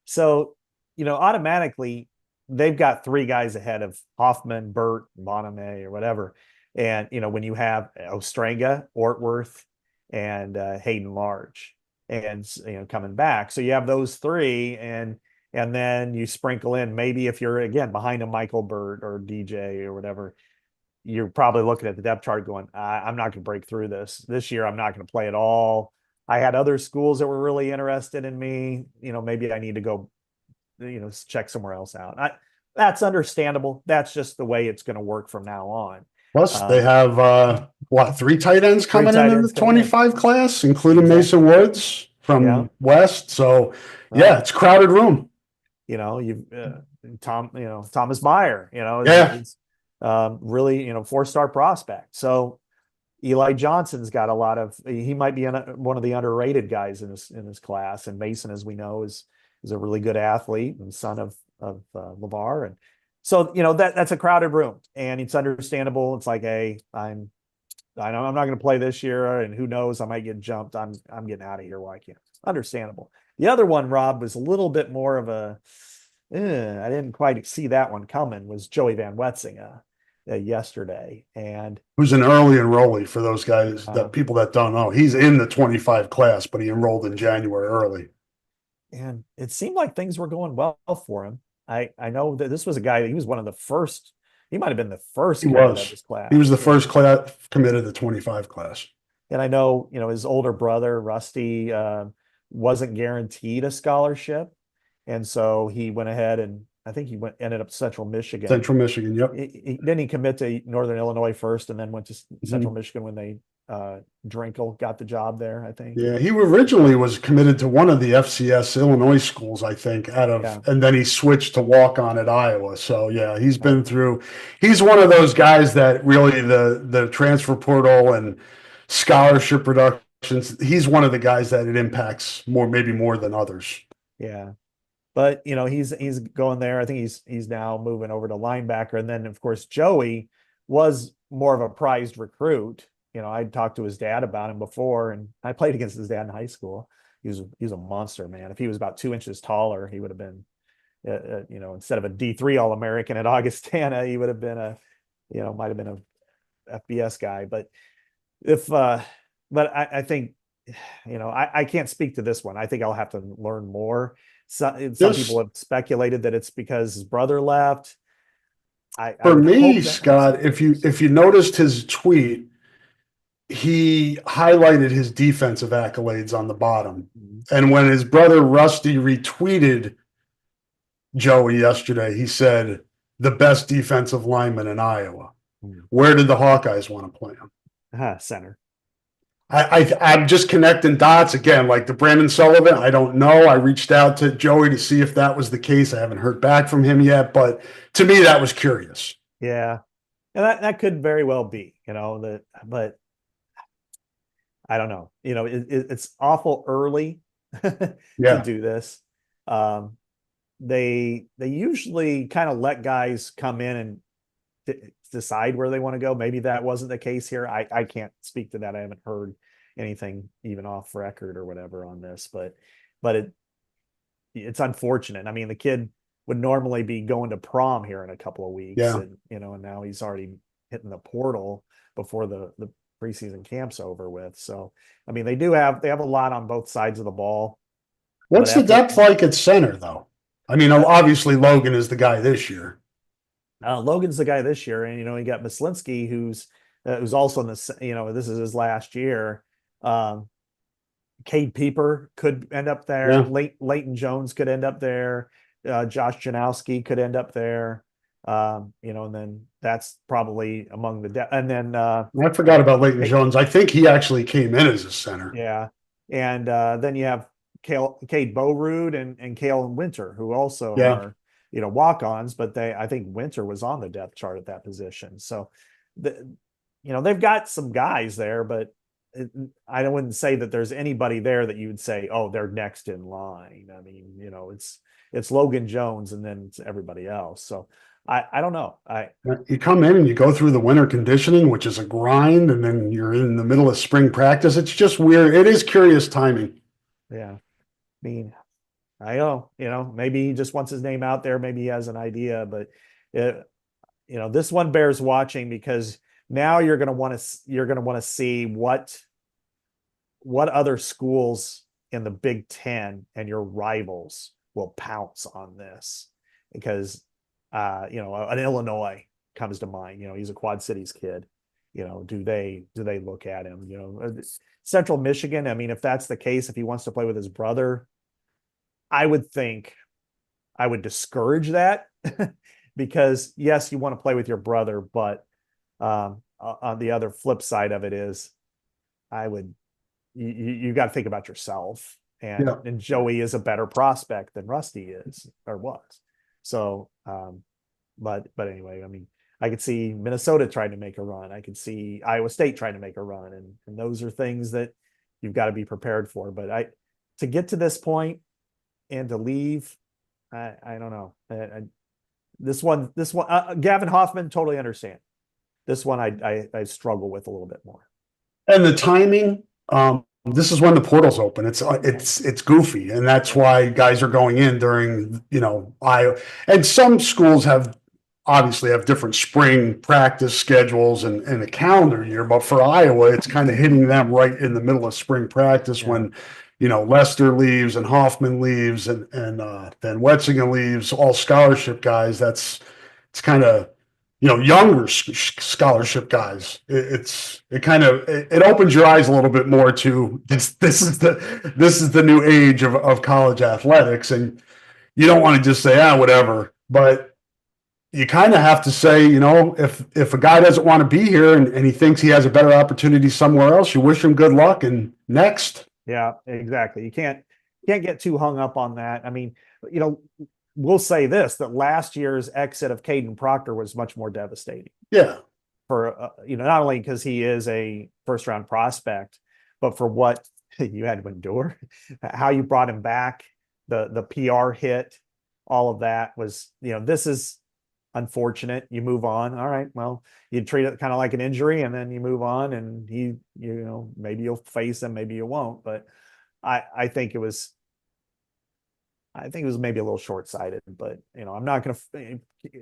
So, automatically they've got three guys ahead of Hoffman, Burt, Boname, or whatever. And, when you have Ostrenga, Ortworth, and Hayden Large, and, coming back. So you have those three, and then you sprinkle in, maybe if you're, again, behind a Michael Burt or DJ or whatever, you're probably looking at the depth chart going, I'm not going to break through this year. I'm not going to play at all. I had other schools that were really interested in me. Maybe I need to go, check somewhere else out. That's understandable. That's just the way it's going to work from now on. Plus, they have three tight ends coming in the 25 class, including Mason Woods from West. So, it's a crowded room. You've Thomas Meyer. Really, 4-star prospect. So Eli Johnson's got a lot of. He might be one of the underrated guys in this class. And Mason, as we know, is a really good athlete and son of LeVar. And so, that's a crowded room, and it's understandable. It's like, hey, I know I'm not going to play this year, and who knows, I might get jumped. I'm getting out of here. Why can't? Understandable. The other one, Rob, was a little bit more of a, I didn't quite see that one coming, was Joey Van Wetsinga yesterday. And who's an early enrollee for those guys, that people that don't know. He's in the 25 class, but he enrolled in January early. And it seemed like things were going well for him. I know that this was a guy, he was one of the first, he might have been the first. He was. This class. He was the first class committed to the 25 class. And I know, his older brother, Rusty, wasn't guaranteed a scholarship. And so he went ahead and I think ended up Central Michigan. Central Michigan, yep. Then he commit to Northern Illinois first and then went to Central Michigan when they Drinkle got the job there, I think. Yeah, he originally was committed to one of the FCS Illinois schools, I think, Yeah. and then he switched to walk on at Iowa. So yeah, Right. he's one of those guys that really the transfer portal and scholarship productions, he's one of the guys that it impacts more, maybe more than others. Yeah. But he's going there. I think he's now moving over to linebacker. And then of course Joey was more of a prized recruit. I'd talked to his dad about him before, and I played against his dad in high school. He was a monster, man. If he was about 2 inches taller, he would have been, instead of a D3 All-American at Augustana, he would have been might have been a FBS guy. But I think, I can't speak to this one. I think I'll have to learn more. Some people have speculated that it's because his brother left. I For would me, hope that Scott, if you noticed his tweet, he highlighted his defensive accolades on the bottom. And when his brother Rusty retweeted Joey yesterday, he said, the best defensive lineman in Iowa. Where did the Hawkeyes want to play him? Center. I'm just connecting dots again, like the Brandon Sullivan. I don't know. I reached out to Joey to see if that was the case. I haven't heard back from him yet, but to me, that was curious. Yeah, and that could very well be, but I don't know. It's awful early to do this. They usually kind of let guys come in and decide where they want to go. Maybe that wasn't the case here. I can't speak to that. I haven't heard anything even off record or whatever on this, but it's unfortunate. I mean, the kid would normally be going to prom here in a couple of weeks, and now he's already hitting the portal before the preseason camp's over with. So, I mean, they have a lot on both sides of the ball. What's the depth like at center, though? I mean, obviously Logan is the guy this year. Logan's the guy this year, and you got Mislinski, who's also in this. This is his last year. Cade Pieper could end up there. Yeah. Leighton Jones could end up there. Josh Gronowski could end up there. And then that's probably among the depth. And then I forgot about Leighton Jones. I think he actually came in as a center. Yeah, and then you have Cade Bowrood and Kale Winter, who also are walk-ons, but I think Winter was on the depth chart at that position. So they've got some guys there, but I wouldn't say that there's anybody there that you would say, oh, they're next in line. I mean, it's Logan Jones and then it's everybody else. So I don't know. You come in and you go through the winter conditioning, which is a grind, and then you're in the middle of spring practice. It's just weird. It is curious timing. Yeah. I mean, I know, maybe he just wants his name out there. Maybe he has an idea, but this one bears watching, because now you're going to want to see what other schools in the Big Ten and your rivals will pounce on this, because an Illinois comes to mind. He's a Quad Cities kid. Do they look at him? Central Michigan. I mean, if that's the case, if he wants to play with his brother, I would think I would discourage that because yes, you want to play with your brother, but on the other flip side of it is, you got to think about yourself, and Joey is a better prospect than Rusty is or was. So, but anyway, I mean, I could see Minnesota trying to make a run. I could see Iowa State trying to make a run, and those are things that you've got to be prepared for. But to get to this point and to leave, I don't know. This one, Gavin Hoffman, totally understand. This one, I struggle with a little bit more. And the timing, this is when the portal's open. It's goofy, and that's why guys are going in during Iowa. And some schools obviously have different spring practice schedules and a calendar year, but for Iowa, it's kind of hitting them right in the middle of spring practice when Lester leaves and Hoffman leaves and then Wetzinger leaves, all scholarship guys. It's kind of younger scholarship guys. It opens your eyes a little bit more to this. This is the new age of college athletics, and you don't want to just say whatever. But you kind of have to say, if a guy doesn't want to be here and he thinks he has a better opportunity somewhere else, you wish him good luck and next. Yeah, exactly. You can't get too hung up on that. I mean, you know, we'll say this, that last year's exit of Caden Proctor was much more devastating Yeah. for not only because he is a first round prospect, but for what you had to endure, how you brought him back, the PR hit, all of that was, this is unfortunate. You move on. All right, well, you treat it kind of like an injury and then you move on, and maybe you'll face him, maybe you won't. But I think it was maybe a little short-sighted, but I'm not going to.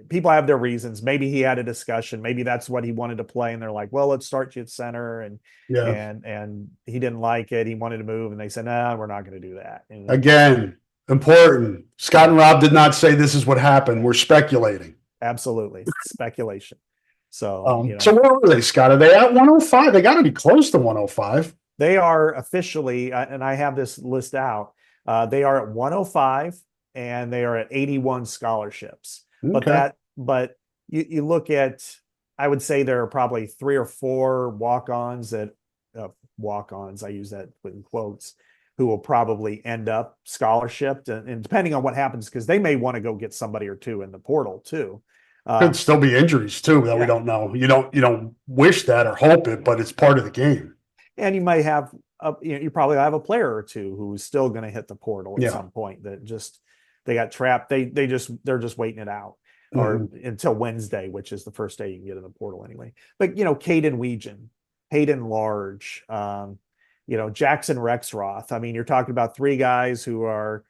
People have their reasons. Maybe he had a discussion. Maybe that's what he wanted to play, and they're like, "Well, let's start you at center," and Yeah. and he didn't like it. He wanted to move, and they said, "Nah, we're not going to do that." And Again, important. Scott and Rob did not say this is what happened. We're speculating. absolutely speculation. So So where are they, Scott? Are they at 105? They got to be close to 105. they are officially, and I have this list out. They are at 105 and they are at 81 scholarships. Okay. But you look at, I would say there are probably 3 or 4 walk-ons I use that in quotes, who will probably end up scholarshiped, and depending on what happens, because they may want to go get somebody or two in the portal too. Could still be injuries too that we Yeah. don't know. You don't wish that or hope it, but it's part of the game. And you might have you probably have a player or two who's still going to hit the portal at Yeah. some point that they got trapped. They're just waiting it out, or until Wednesday, which is the first day you can get in the portal anyway. But Caden Weegan, Hayden Large, Jackson Rexroth. I mean, you're talking about 3 guys who are,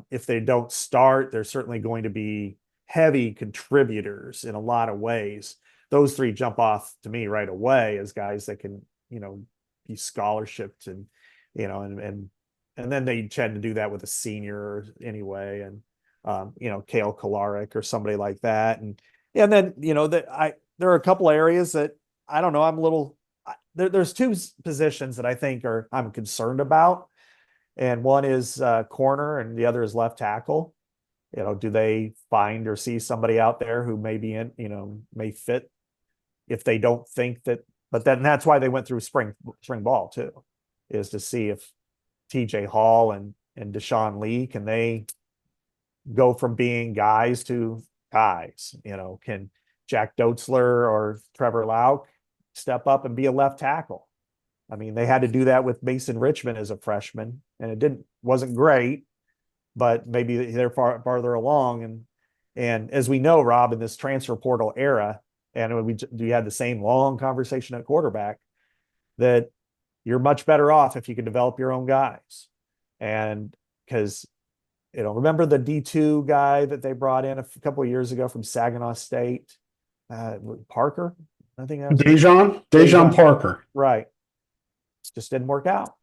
if they don't start, they're certainly going to be heavy contributors in a lot of ways. Those 3 jump off to me right away as guys that can, be scholarshiped, and and then they tend to do that with a senior anyway, and Kale Kolarik or somebody like that, and then there are a couple areas that I don't know. I'm a little there's 2 positions that I think I'm concerned about, and one is corner and the other is left tackle. Do they find or see somebody out there who may be may fit, if they don't think that? But then that's why they went through spring ball too, is to see if TJ Hall and Deshaun Lee, can they go from being guys to guys? Can Jack Dotzler or Trevor Lauk step up and be a left tackle? I mean, they had to do that with Mason Richmond as a freshman, and it wasn't great, but maybe they're farther along. And as we know, Rob, in this transfer portal era, and we had the same long conversation at quarterback, that you're much better off if you can develop your own guys. And because, remember the D2 guy that they brought in a couple of years ago from Saginaw State, Parker, I think that was Dejon Parker. Right. It just didn't work out.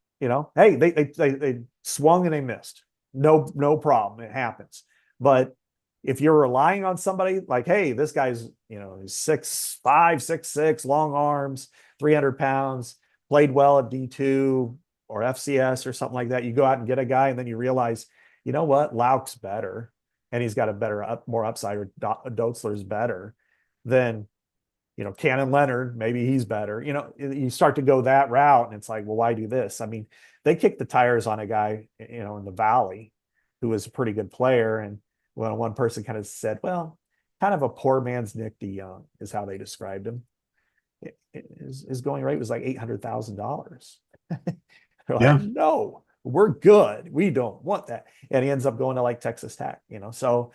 Hey, they swung and they missed. No problem. It happens. But if you're relying on somebody like, hey, this guy's, he's 6'5", 6'6", long arms, 300 pounds, played well at D2 or FCS or something like that, you go out and get a guy, and then you realize, you know what, Lauk's better, and he's got a better, more upside, or Dotzler's better, then, Cannon Leonard, maybe he's better. You start to go that route, and it's like, well, why do this? I mean, they kicked the tires on a guy, in the Valley, who was a pretty good player, and one person kind of said, well, kind of a poor man's Nick DeYoung is how they described him. His going rate was like $800,000. They're Yeah. like, no, we're good. We don't want that. And he ends up going to like Texas Tech, so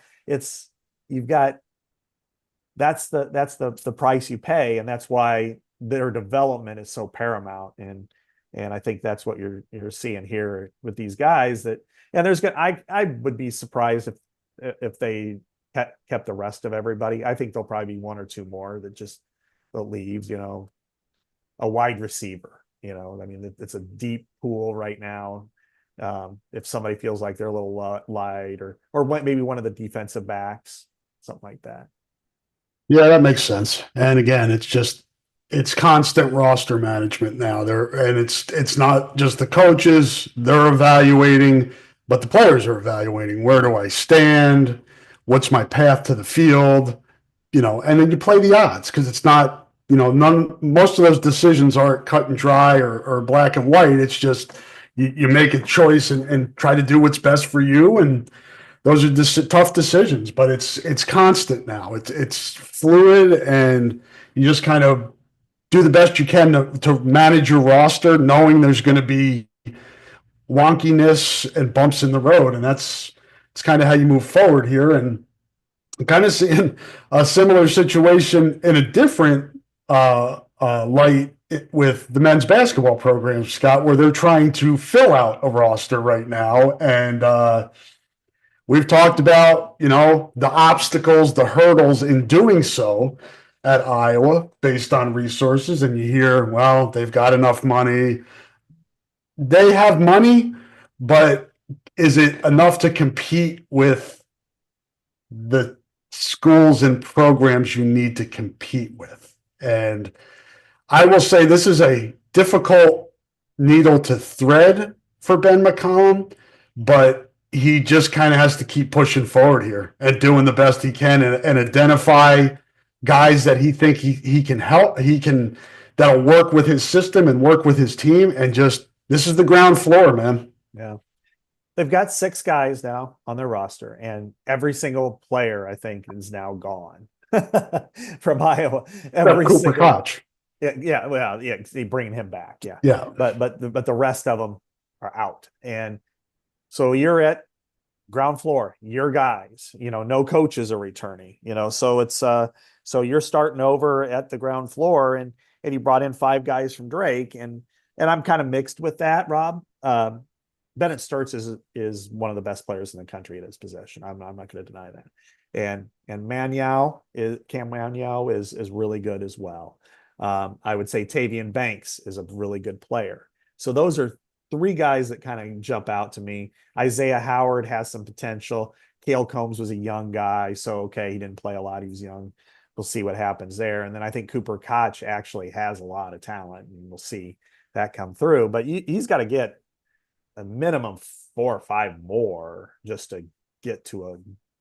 that's the price you pay. And that's why their development is so paramount. And I think that's what you're seeing here with these guys, and I would be surprised if they kept the rest of everybody. I think there'll probably be 1 or 2 more that leaves, a wide receiver, I mean, it's a deep pool right now. If somebody feels like they're a little light, or maybe one of the defensive backs, something like that. Yeah, that makes sense. And again, it's constant roster management now. It's not just the coaches, they're evaluating, but the players are evaluating. Where do I stand? What's my path to the field? and then you play the odds because it's not, most of those decisions aren't cut and dry or black and white. It's just you make a choice and try to do what's best for you. And those are just tough decisions, but it's constant now. It's fluid, and you just kind of do the best you can to manage your roster, knowing there's going to be wonkiness and bumps in the road. And it's kind of how you move forward here. And I'm kind of seeing a similar situation in a different light with the men's basketball program, Scott, where they're trying to fill out a roster right now. And we've talked about, the obstacles, the hurdles in doing so at Iowa based on resources. And you hear, well, they've got enough money. They have money, but is it enough to compete with the schools and programs you need to compete with? And I will say this is a difficult needle to thread for Ben McCollum, but he just kind of has to keep pushing forward here and doing the best he can and identify guys that he think he can help, that'll work with his system and work with his team. And just, this is the ground floor, man. Yeah. They've got 6 guys now on their roster, and every single player, I think, is now gone from Iowa. Every Cooper single Koch. Yeah, well, yeah, bringing him back, yeah. Yeah. But the rest of them are out, and so you're at ground floor. Your guys, no coaches are returning. So it's so you're starting over at the ground floor, and he brought in 5 guys from Drake, and I'm kind of mixed with that, Rob. Bennett Sturts is one of the best players in the country at his position. I'm not going to deny that. And Cam Manyow is really good as well. I would say Tavian Banks is a really good player. So those are 3 guys that kind of jump out to me. Isaiah Howard has some potential. Cale Combs was a young guy, so okay, he didn't play a lot. He was young. We'll see what happens there. And then I think Cooper Koch actually has a lot of talent, and we'll see that come through. But he's got to get a minimum 4 or 5 more just to get to a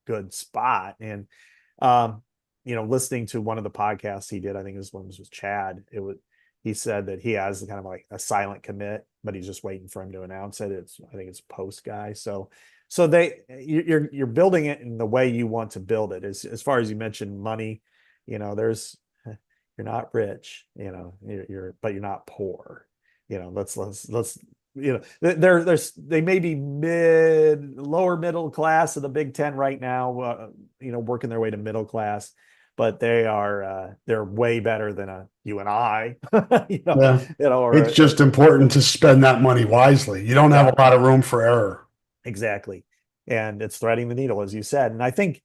good spot. And listening to one of the podcasts he did, I think this one was with Chad. He said that he has kind of like a silent commit, but he's just waiting for him to announce it. I think it's post guy. So you're building it in the way you want to build it. As far as you mentioned money, you're not rich, but you're not poor. Let's they may be lower middle class of the Big Ten right now, working their way to middle class, but they're way better than you and I. It's just important to spend that money wisely. You don't have a lot of room for error. Exactly, and it's threading the needle, as you said, and I think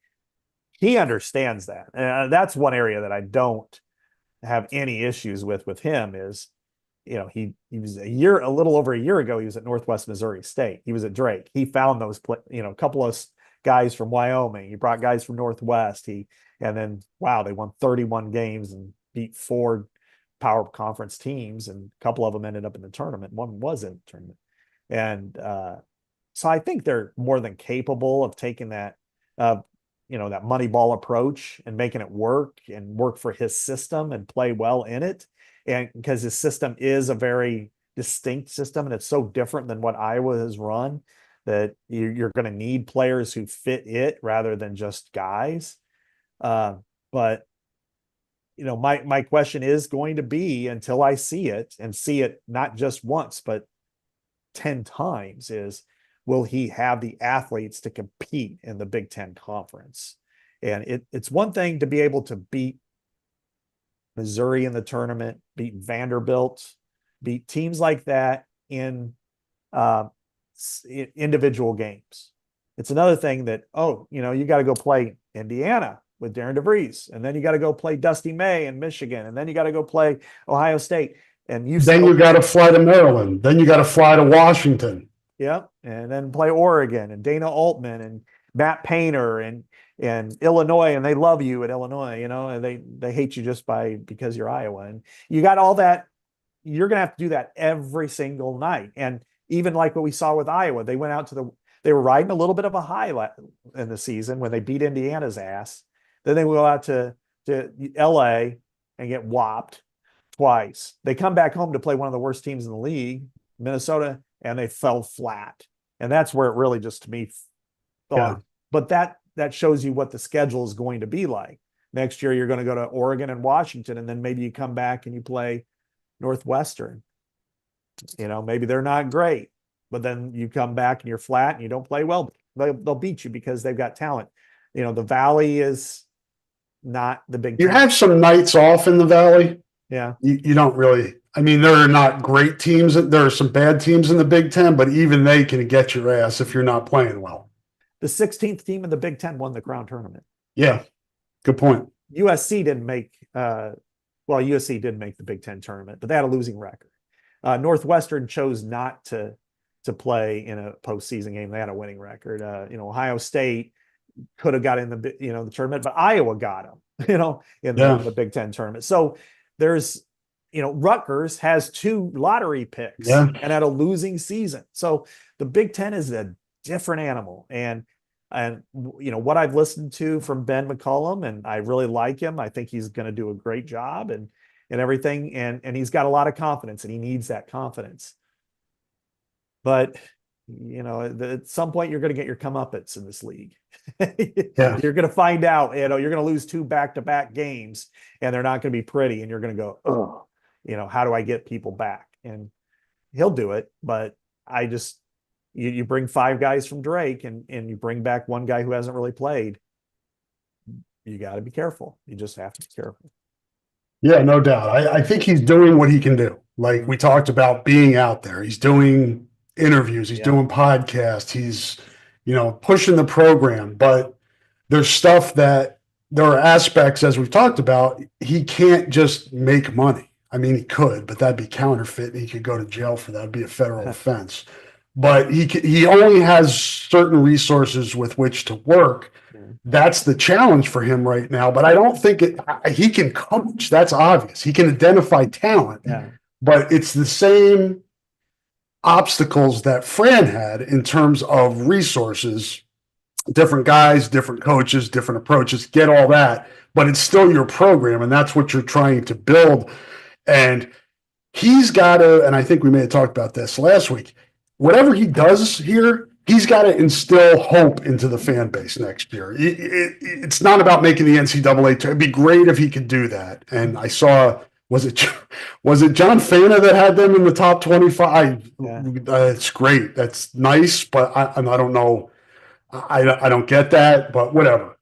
he understands that. That's one area that I don't have any issues with him is. He was a little over a year ago, he was at Northwest Missouri State. He was at Drake. He found those, a couple of guys from Wyoming. He brought guys from Northwest. And then, wow, they won 31 games and beat 4 power conference teams. And a couple of them ended up in the tournament. One was in the tournament. And so I think they're more than capable of taking that, that money ball approach and making it work for his system and play well in it. And because his system is a very distinct system, and it's so different than what Iowa has run, that you're going to need players who fit it rather than just guys. But my question is going to be, until I see it, and see it not just once but 10 times, is will he have the athletes to compete in the Big Ten Conference? And it's one thing to be able to beat Missouri in the tournament, beat Vanderbilt, beat teams like that in individual games. It's another thing that, you got to go play Indiana with Darren DeVries, and then you got to go play Dusty May in Michigan, and then you got to go play Ohio State, and you got to fly to Maryland, then you got to fly to Washington. Yeah, and then play Oregon and Dana Altman and Matt Painter and Illinois, and they love you at Illinois, and they hate you just because you're Iowa, and you got all that. You're going to have to do that every single night. And even like what we saw with Iowa, they were riding a little bit of a high in the season when they beat Indiana's ass. Then they go out to to LA and get whopped twice. They come back home to play one of the worst teams in the league, Minnesota, and they fell flat. And that's where it really just, to me, thought. But that shows you what the schedule is going to be like. Next year, you're going to go to Oregon and Washington, and then maybe you come back and you play Northwestern. Maybe they're not great, but then you come back and you're flat and you don't play well. They'll beat you because they've got talent. The Valley is not the Big Ten. You have some nights off in the Valley. Yeah. You don't really, there are not great teams. There are some bad teams in the Big Ten, but even they can get your ass if you're not playing well. The 16th team in the Big Ten won the Crown Tournament. Yeah. Good point. USC didn't make, USC did make the Big Ten tournament, but they had a losing record. Northwestern chose not to play in a postseason game. They had a winning record. Ohio State could have got in the tournament, but Iowa got them, in the Big Ten tournament. So there's, Rutgers has 2 lottery picks and had a losing season. So the Big Ten is a different animal. And what I've listened to from Ben McCollum, and I really like him. I think he's going to do a great job and everything. And he's got a lot of confidence, and he needs that confidence. But, at some point you're going to get your comeuppance in this league. You're going to find out, you're going to lose 2 back-to-back games, and they're not going to be pretty. And you're going to go, oh, how do I get people back? And he'll do it. But you bring 5 guys from Drake and you bring back 1 guy who hasn't really played. You got to be careful. You just have to be careful. Yeah, no doubt. I think he's doing what he can do. Like we talked about, being out there. He's doing interviews. He's doing podcasts. He's, pushing the program. But there's stuff there are aspects, as we've talked about, he can't just make money. He could, but that'd be counterfeit. He could go to jail for that. It'd be a federal offense. But he only has certain resources with which to work. That's the challenge for him right now. But I don't think he can coach. That's obvious. He can identify talent. Yeah. But it's the same obstacles that Fran had in terms of resources, different guys, different coaches, different approaches, get all that. But it's still your program, and that's what you're trying to build. And he's got to, and I think we may have talked about this last week, whatever he does here, he's got to instill hope into the fan base next year. It's not about making the NCAA. It'd be great if he could do that. And I saw, was it John Fana that had them in the top 25? It's great. That's nice, but I don't know. I don't get that, but whatever.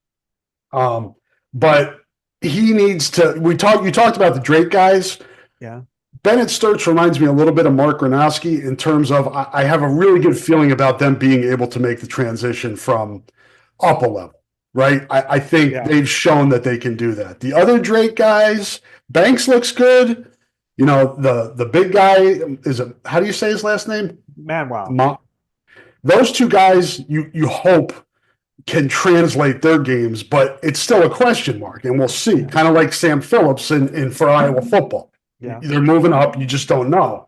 But he needs to. You talked about the Drake guys. Yeah. Bennett Sturts reminds me a little bit of Mark Gronowski in terms of I have a really good feeling about them being able to make the transition from up a level, right? I think they've shown that they can do that. The other Drake guys, Banks looks good. The big guy, how do you say his last name? Manuel. Those 2 guys, you hope can translate their games, but it's still a question mark, and we'll see. Kind of like Sam Phillips in for Iowa football. Yeah. They're moving up. You just don't know.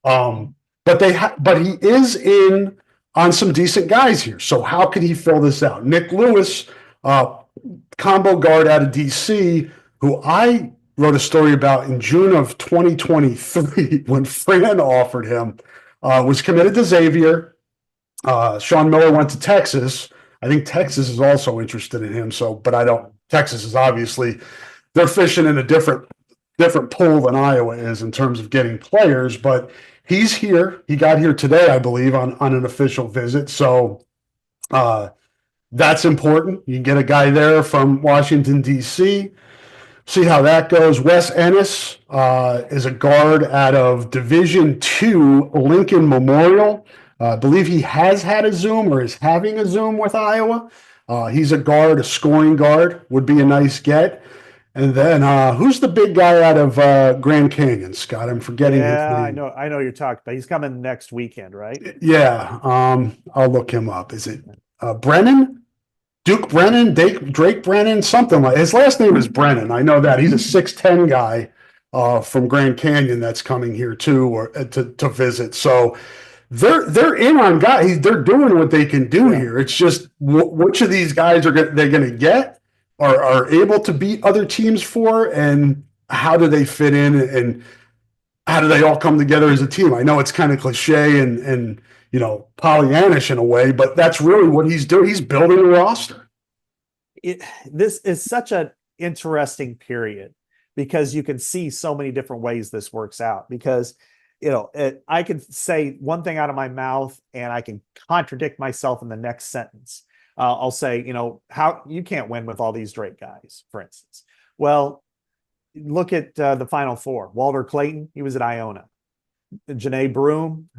But he is in on some decent guys here. So how could he fill this out? Nick Lewis, combo guard out of DC, who I wrote a story about in June of 2023 when Fran offered him, was committed to Xavier. Sean Miller went to Texas. I think Texas is also interested in him. Texas is obviously, they're fishing in a different pool than Iowa is in terms of getting players, but he's here. He got here today, I believe, on an official visit. So that's important. You get a guy there from Washington, D.C., see how that goes. Wes Ennis is a guard out of Division II Lincoln Memorial. I believe he has had a Zoom or is having a Zoom with Iowa. He's a guard, a scoring guard, would be a nice get. And then who's the big guy out of Grand Canyon, Scott? I'm forgetting his name. I know you're talking about. He's coming next weekend, right? Yeah. I'll look him up. Is it Brennan? Duke Brennan, Drake Brennan, something like his last name is Brennan. I know that. He's a 6'10" guy from Grand Canyon that's coming here too, or to visit. So they're in on guys. They're doing what they can do here. It's just which of these guys they're going to get. are able to beat other teams for, and how do they fit in, and how do they all come together as a team? I know it's kind of cliche and Pollyannish in a way, but that's really what he's doing. He's building a roster. This is such an interesting period because you can see so many different ways this works out. Because I can say one thing out of my mouth and I can contradict myself in the next sentence. I'll say, how you can't win with all these Drake guys, for instance. Well, look at the Final Four. Walter Clayton, he was at Iona. Janae Broom,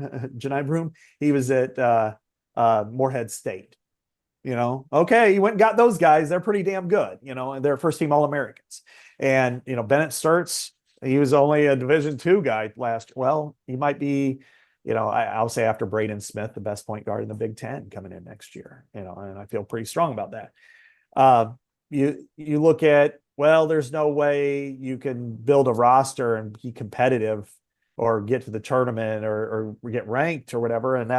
he was at Morehead State. Okay, you went and got those guys. They're pretty damn good. And they're first team All-Americans. And Bennett Sturtz, he was only a Division II guy last. Well, he might be, I'll say after Braden Smith, the best point guard in the Big Ten coming in next year. And I feel pretty strong about that. You look at, well, there's no way you can build a roster and be competitive or get to the tournament or get ranked or whatever. And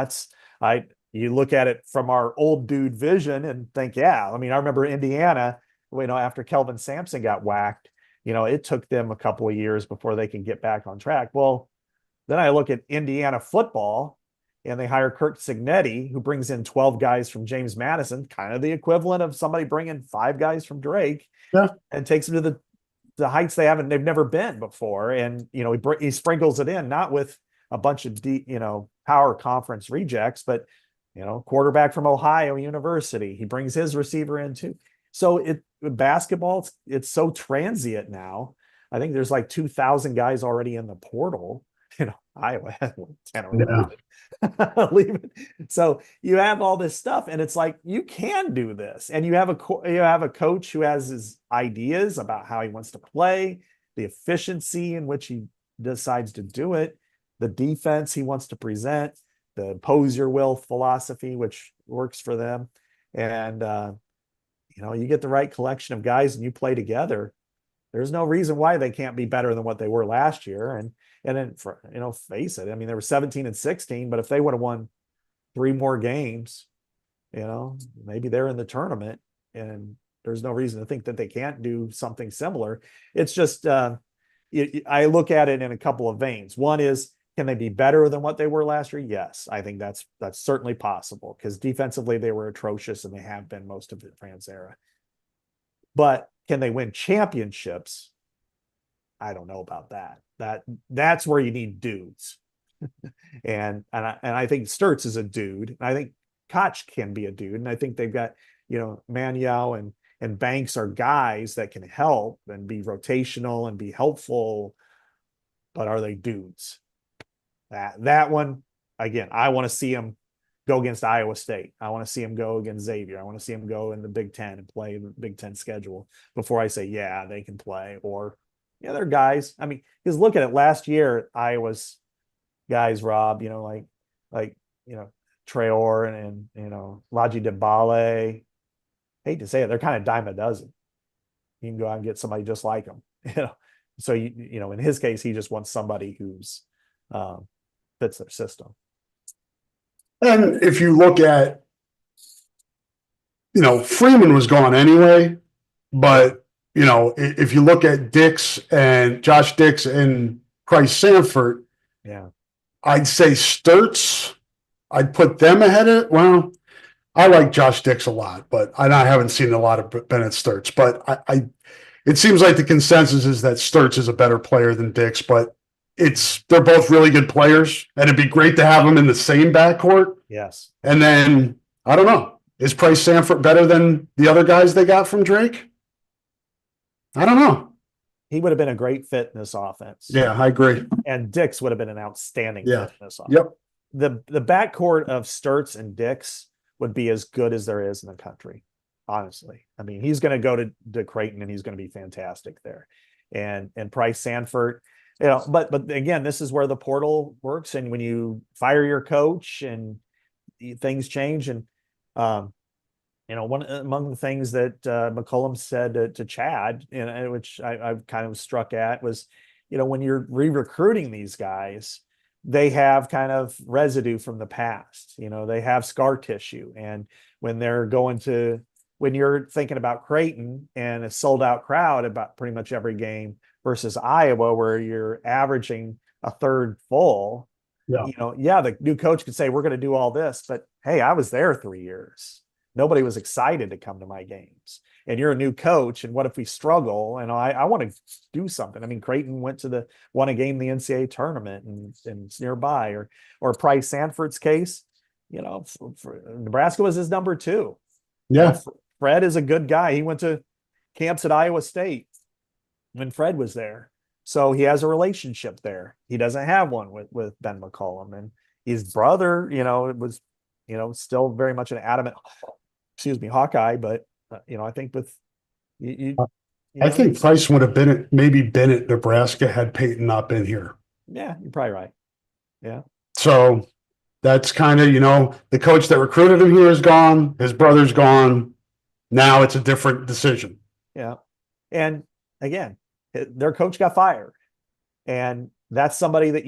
you look at it from our old dude vision and think, yeah, I remember Indiana, after Kelvin Sampson got whacked, it took them a couple of years before they can get back on track. Well, then I look at Indiana football and they hire Kirk Cignetti, who brings in 12 guys from James Madison, kind of the equivalent of somebody bringing 5 guys from Drake, and takes them to the heights they've never been before. And, he sprinkles it in, not with a bunch of power conference rejects, but quarterback from Ohio University. He brings his receiver in too. So basketball, it's so transient now. I think there's like 2,000 guys already in the portal. Iowa had 10 or 11. Leave it. So you have all this stuff, and it's like you can do this, and you have a coach who has his ideas about how he wants to play, the efficiency in which he decides to do it, the defense he wants to present, the pose your will philosophy, which works for them. And, you get the right collection of guys and you play together. There's no reason why they can't be better than what they were last year. And then, face it. They were 17 and 16, but if they would have won 3 more games, maybe they're in the tournament, and there's no reason to think that they can't do something similar. It's just, I look at it in a couple of veins. One is, can they be better than what they were last year? Yes, I think that's certainly possible, because defensively they were atrocious, and they have been most of the France era. But can they win championships? I don't know about that. That's where you need dudes. and I think Sturtz is a dude. I think Koch can be a dude. And I think they've got, Maniau and Banks are guys that can help and be rotational and be helpful. But are they dudes? That one, again, I want to see him go against Iowa State. I want to see him go against Xavier. I want to see him go in the Big Ten and play the Big Ten schedule before I say, yeah, they can play. Or, they're guys. Because look at it. Last year, Iowa's guys, Rob, like Traore and Laji Dembele. Hate to say it, they're kind of dime a dozen. You can go out and get somebody just like them. So in his case, he just wants somebody who's fits their system. And if you look at, Freeman was gone anyway, but if you look at Josh Dix and Price Sanford, yeah, I'd say Sturtz, I'd put them ahead of, well, I like Josh Dix a lot, but I haven't seen a lot of Bennett Sturtz, but it seems like the consensus is that Sturtz is a better player than Dix, but they're both really good players, and it'd be great to have them in the same backcourt. Yes. And then, I don't know, is Price Sanford better than the other guys they got from Drake? I don't know. He would have been a great fit in this offense. Yeah, I agree. And Dix would have been an outstanding fit in this offense. Yep. The backcourt of Sturtz and Dix would be as good as there is in the country, honestly. He's going to go to Creighton, and he's going to be fantastic there. And Price Sanford, but again, this is where the portal works. And when you fire your coach and things change, and one among the things that McCollum said to Chad, which I kind of struck at, was, when you're re-recruiting these guys, they have kind of residue from the past. They have scar tissue, and when they're going to when you're thinking about Creighton and a sold out crowd about pretty much every game versus Iowa, where you're averaging a third full, Yeah. yeah, the new coach could say, we're going to do all this, but hey, I was there 3 years. Nobody was excited to come to my games. And you're a new coach. And what if we struggle? And I want to do something. I mean, Creighton won a game in the NCAA tournament and it's nearby, or Price Sanford's case, Nebraska was his number 2. Yeah. Fred is a good guy. He went to camps at Iowa State when Fred was there. So he has a relationship there. He doesn't have one with Ben McCollum, and his brother, it was, still very much an adamant, Hawkeye. But I think with I think Price would have maybe been at Nebraska had Peyton not been here. Yeah, you're probably right. Yeah. So that's kind of, the coach that recruited him here is gone. His brother's gone. Now it's a different decision. Yeah. And again, their coach got fired. And that's somebody that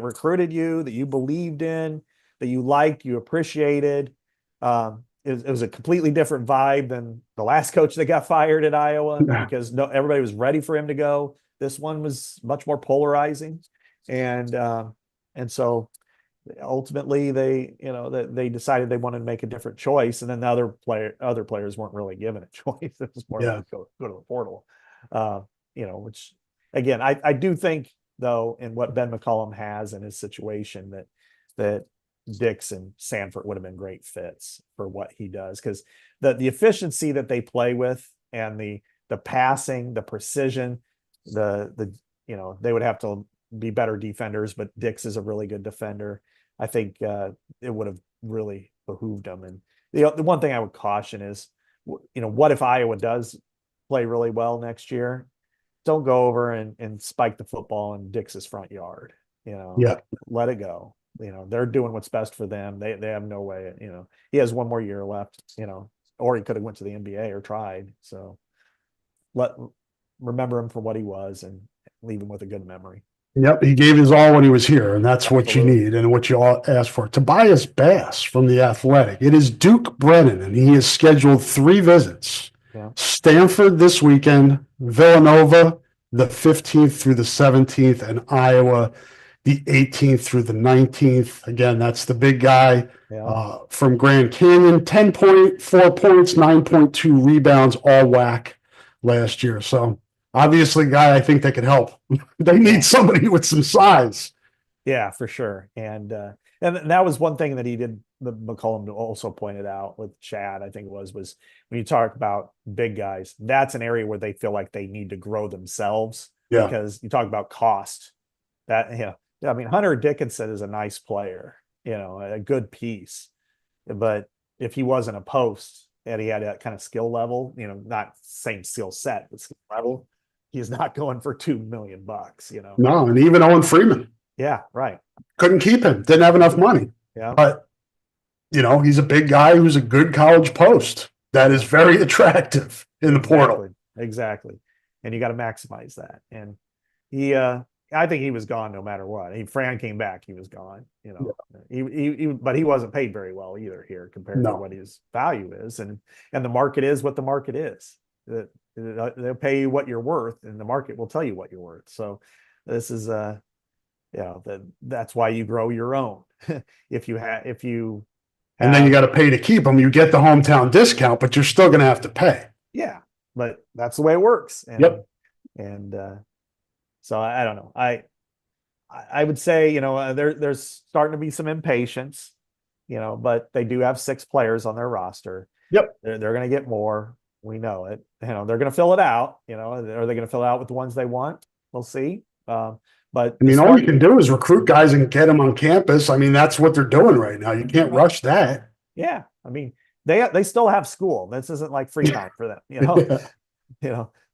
recruited you, that you believed in, that you liked, you appreciated. It was a completely different vibe than the last coach that got fired at Iowa, because everybody was ready for him to go. This one was much more polarizing. And so ultimately they decided they wanted to make a different choice. And then the other players weren't really given a choice. It was more like go to the portal, which again, I do think though, in what Ben McCollum has in his situation, that Dix and Sanford would have been great fits for what he does. Cause the efficiency that they play with, and the passing, the precision, they would have to be better defenders, but Dix is a really good defender. I think it would have really behooved them. And the one thing I would caution is, what if Iowa does play really well next year? Don't go over and spike the football in Dix's front yard. Let it go. They're doing what's best for them. They have no way. He has one more year left. Or he could have went to the NBA or tried. So remember him for what he was and leave him with a good memory. Yep, he gave his all when he was here, and that's Absolutely. what you need and what you all ask for. Tobias Bass from The Athletic. It is Duke Brennan, and he has scheduled 3 visits. Yeah. Stanford this weekend, Villanova the 15th through the 17th, and Iowa the 18th through the 19th. Again, that's the big guy from Grand Canyon. 10.4 points, 9.2 rebounds, all whack last year. So obviously, guy, I think that could help. They need somebody with some size. Yeah, for sure. And that was one thing that he did. The McCollum also pointed out with Chad, I think it was when you talk about big guys, that's an area where they feel like they need to grow themselves. Yeah. Because you talk about cost. Hunter Dickinson is a nice player, a good piece, but if he wasn't a post and he had that kind of skill level, not same skill set, but skill level, he's not going for $2 million, No, and even Owen Freeman. Yeah, right. Couldn't keep him. Didn't have enough money. Yeah. But, he's a big guy who's a good college post. That is very attractive in the portal. Exactly. And you got to maximize that. And I think he was gone no matter what. Fran came back, he was gone, but he wasn't paid very well either here compared to what his value is. And the market is what the market is. They'll pay you what you're worth, and the market will tell you what you're worth. So this is that's why you grow your own. And then you got to pay to keep them. You get the hometown discount, but you're still going to have to pay. Yeah, but that's the way it works. And so I don't know. I would say there's starting to be some impatience, but they do have 6 players on their roster. Yep, they're going to get more. We know it. They're going to fill it out. Are they going to fill it out with the ones they want? We'll see. But all you can do is recruit guys and get them on campus. That's what they're doing right now. You can't rush that. Yeah. They still have school. This isn't like free time for them,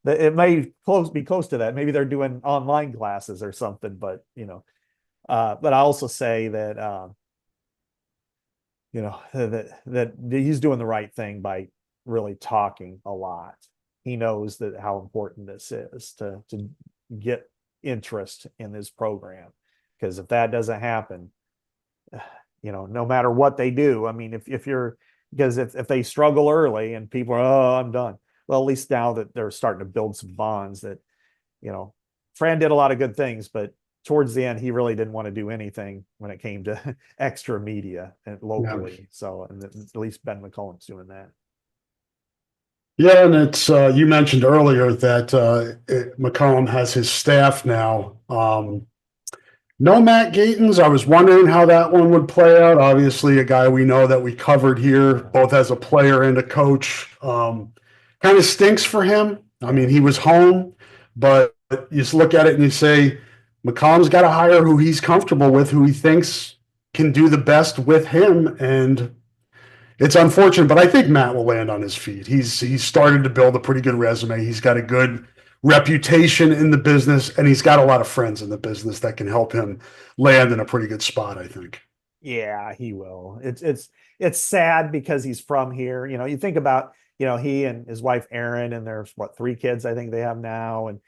it may be close to that. Maybe they're doing online classes or something, but I also say that, that he's doing the right thing by really talking a lot. He knows that how important this is to get interest in this program, because if that doesn't happen, no matter what they do, if you're because if they struggle early and people are, oh, I'm done. Well, at least now that they're starting to build some bonds that, Fran did a lot of good things, but towards the end, he really didn't want to do anything when it came to extra media and locally. So, and at least Ben McCollum's doing that. Yeah, and it's you mentioned earlier that McCollum has his staff now. No Matt Gatens. I was wondering how that one would play out. Obviously, a guy we know that we covered here, both as a player and a coach. Kind of stinks for him. I mean, he was home, but you just look at it and you say, McCollum's got to hire who he's comfortable with, who he thinks can do the best with him. And it's unfortunate, but I think Matt will land on his feet. He's started to build a pretty good resume. He's got a good reputation in the business, and he's got a lot of friends in the business that can help him land in a pretty good spot, I think. Yeah, he will. It's sad because he's from here. You think about, he and his wife Erin, and there's 3 kids I think they have now, and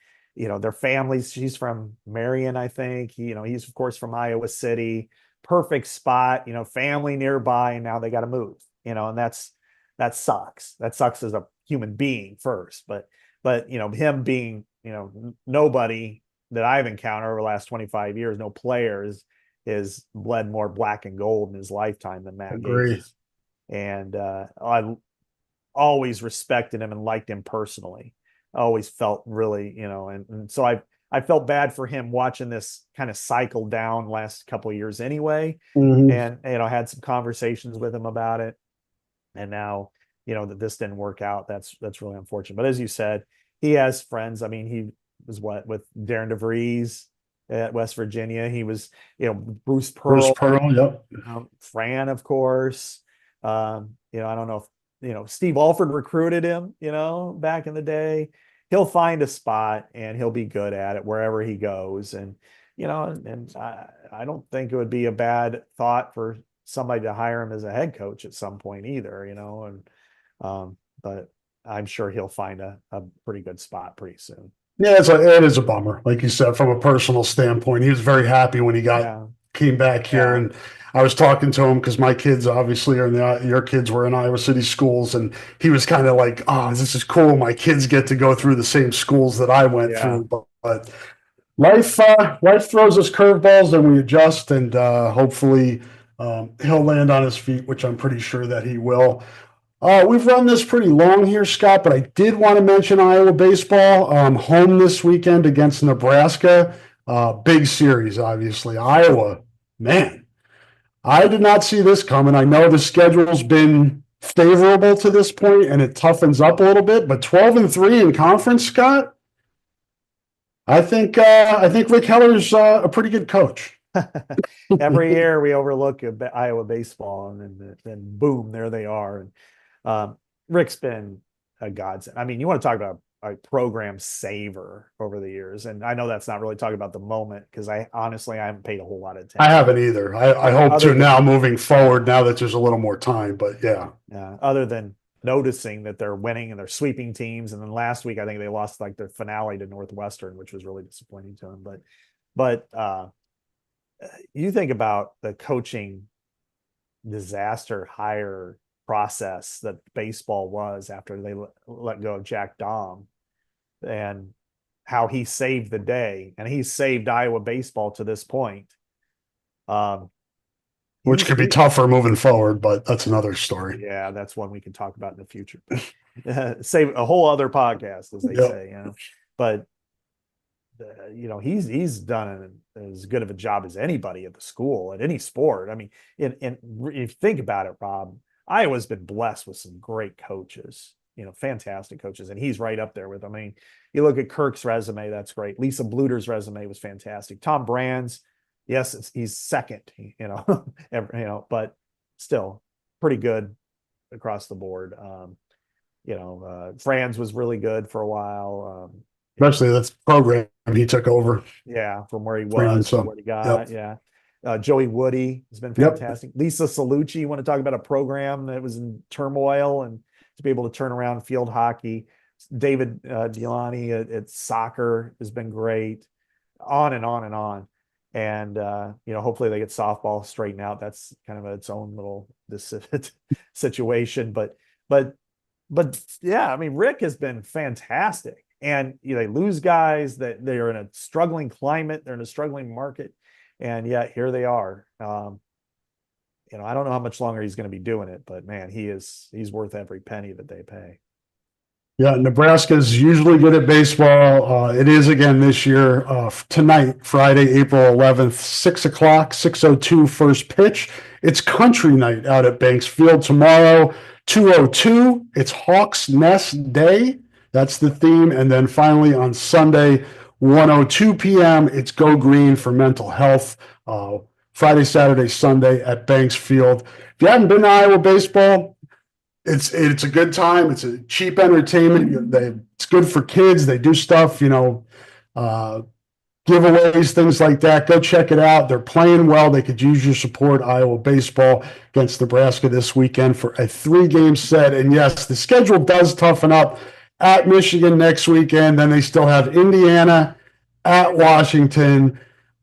their families. She's from Marion, I think. He's of course from Iowa City. Perfect spot, family nearby, and now they got to move. And that sucks. That sucks as a human being first, but him being, nobody that I've encountered over the last 25 years, no players is bled more black and gold in his lifetime than Matt Gates. And I always respected him and liked him personally. I always felt really, and so I felt bad for him watching this kind of cycle down last couple of years anyway. Mm-hmm. And, had some conversations with him about it. And now, that this didn't work out. That's really unfortunate. But as you said, he has friends. I mean, he was with Darren DeVries at West Virginia. He was, Bruce Pearl, yep. Fran, of course. I don't know if, Steve Alford recruited him, back in the day. He'll find a spot and he'll be good at it wherever he goes. And, and I don't think it would be a bad thought for somebody to hire him as a head coach at some point either, but I'm sure he'll find a pretty good spot pretty soon. Yeah, it is a bummer. Like you said, from a personal standpoint, he was very happy when he came back here. Yeah. And I was talking to him because my kids obviously your kids were in Iowa City schools. And he was kind of like, oh, this is cool. My kids get to go through the same schools that I went through. But life throws us curveballs and we adjust, and hopefully he'll land on his feet, which I'm pretty sure that he will. We've run this pretty long here, Scott, but I did want to mention Iowa baseball. Home this weekend against Nebraska. Big series, obviously. Iowa, man, I did not see this coming. I know the schedule's been favorable to this point, and it toughens up a little bit, but 12-3 in conference, Scott. I think Rick Heller's a pretty good coach. Every year we overlook Iowa baseball, and then boom, there they are. And Rick's been a godsend. I mean, you want to talk about a program saver over the years, and I know that's not really talking about the moment because I haven't paid a whole lot of attention. I haven't either. I hope to now moving forward, now that there's a little more time. But yeah, other than noticing that they're winning and they're sweeping teams, and then last week I think they lost like their finale to Northwestern, which was really disappointing to them. But you think about the coaching disaster hire process that baseball was after they let go of Jack Dahm, and how he saved the day, and he saved Iowa baseball to this point. Which could be tougher moving forward, but that's another story. Yeah, that's one we can talk about in the future. Save a whole other podcast, as they say. But he's done as good of a job as anybody at the school, at any sport. I mean, and if you think about it, Rob, Iowa's been blessed with some great coaches, fantastic coaches, and he's right up there with them. I mean, you look at Kirk's resume, that's great. Lisa Bluter's resume was fantastic. Tom Brand's, yes, he's second, but still pretty good across the board. Franz was really good for a while. Especially that's the program he took over. Yeah, from where he was to what he got. Yep. Yeah. Joey Woody has been fantastic. Yep. Lisa Salucci, you want to talk about a program that was in turmoil and to be able to turn around field hockey. David Delaney at soccer has been great. On and on and on. And hopefully they get softball straightened out. That's kind of its own little situation. But yeah, I mean, Rick has been fantastic. And they lose guys that they're in a struggling climate, they're in a struggling market, and yet here they are. I don't know how much longer he's going to be doing it, but man, he's worth every penny that they pay. Yeah, Nebraska's usually good at baseball. It is again this year. Tonight, Friday, April 11th, 6 o'clock, 6:02 first pitch. It's country night out at Banks Field tomorrow, 2:02. It's Hawk's Nest Day. That's the theme. And then finally on Sunday, 1:02 p.m., it's Go Green for mental health. Friday, Saturday, Sunday at Banks Field. If you haven't been to Iowa baseball, it's a good time. It's a cheap entertainment. It's good for kids. They do stuff, giveaways, things like that. Go check it out. They're playing well. They could use your support. Iowa baseball against Nebraska this weekend for a 3-game set. And yes, the schedule does toughen up at Michigan next weekend. Then they still have Indiana, at Washington,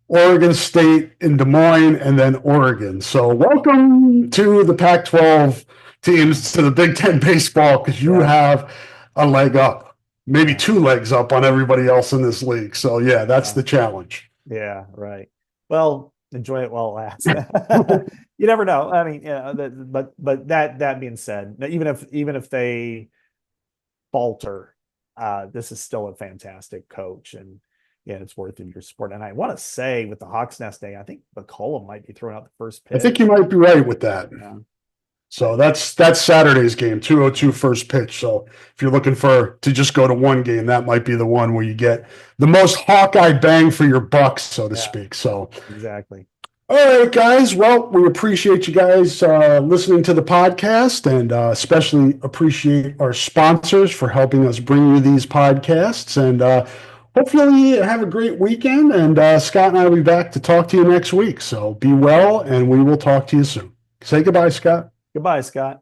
Oregon State in Des Moines, and then Oregon. So welcome to the Pac-12 teams, to the Big Ten baseball, because you have a leg up, maybe 2 legs up on everybody else in this league. So yeah, that's the challenge. Yeah, right. Well, enjoy it while it lasts. You never know. I mean, but that being said, even if they falter, this is still a fantastic coach, and it's worth your support. And I want to say, with the Hawks Nest Day, I think McCollum might be throwing out the first pitch. I think you might be right with that. Yeah. So that's Saturday's game, 2:02 first pitch. So if you're looking to just go to one game, that might be the one where you get the most Hawkeye bang for your buck, so to speak. So exactly. All right, guys. Well, we appreciate you guys listening to the podcast, and especially appreciate our sponsors for helping us bring you these podcasts. And hopefully have a great weekend. And Scott and I will be back to talk to you next week. So be well, and we will talk to you soon. Say goodbye, Scott. Goodbye, Scott.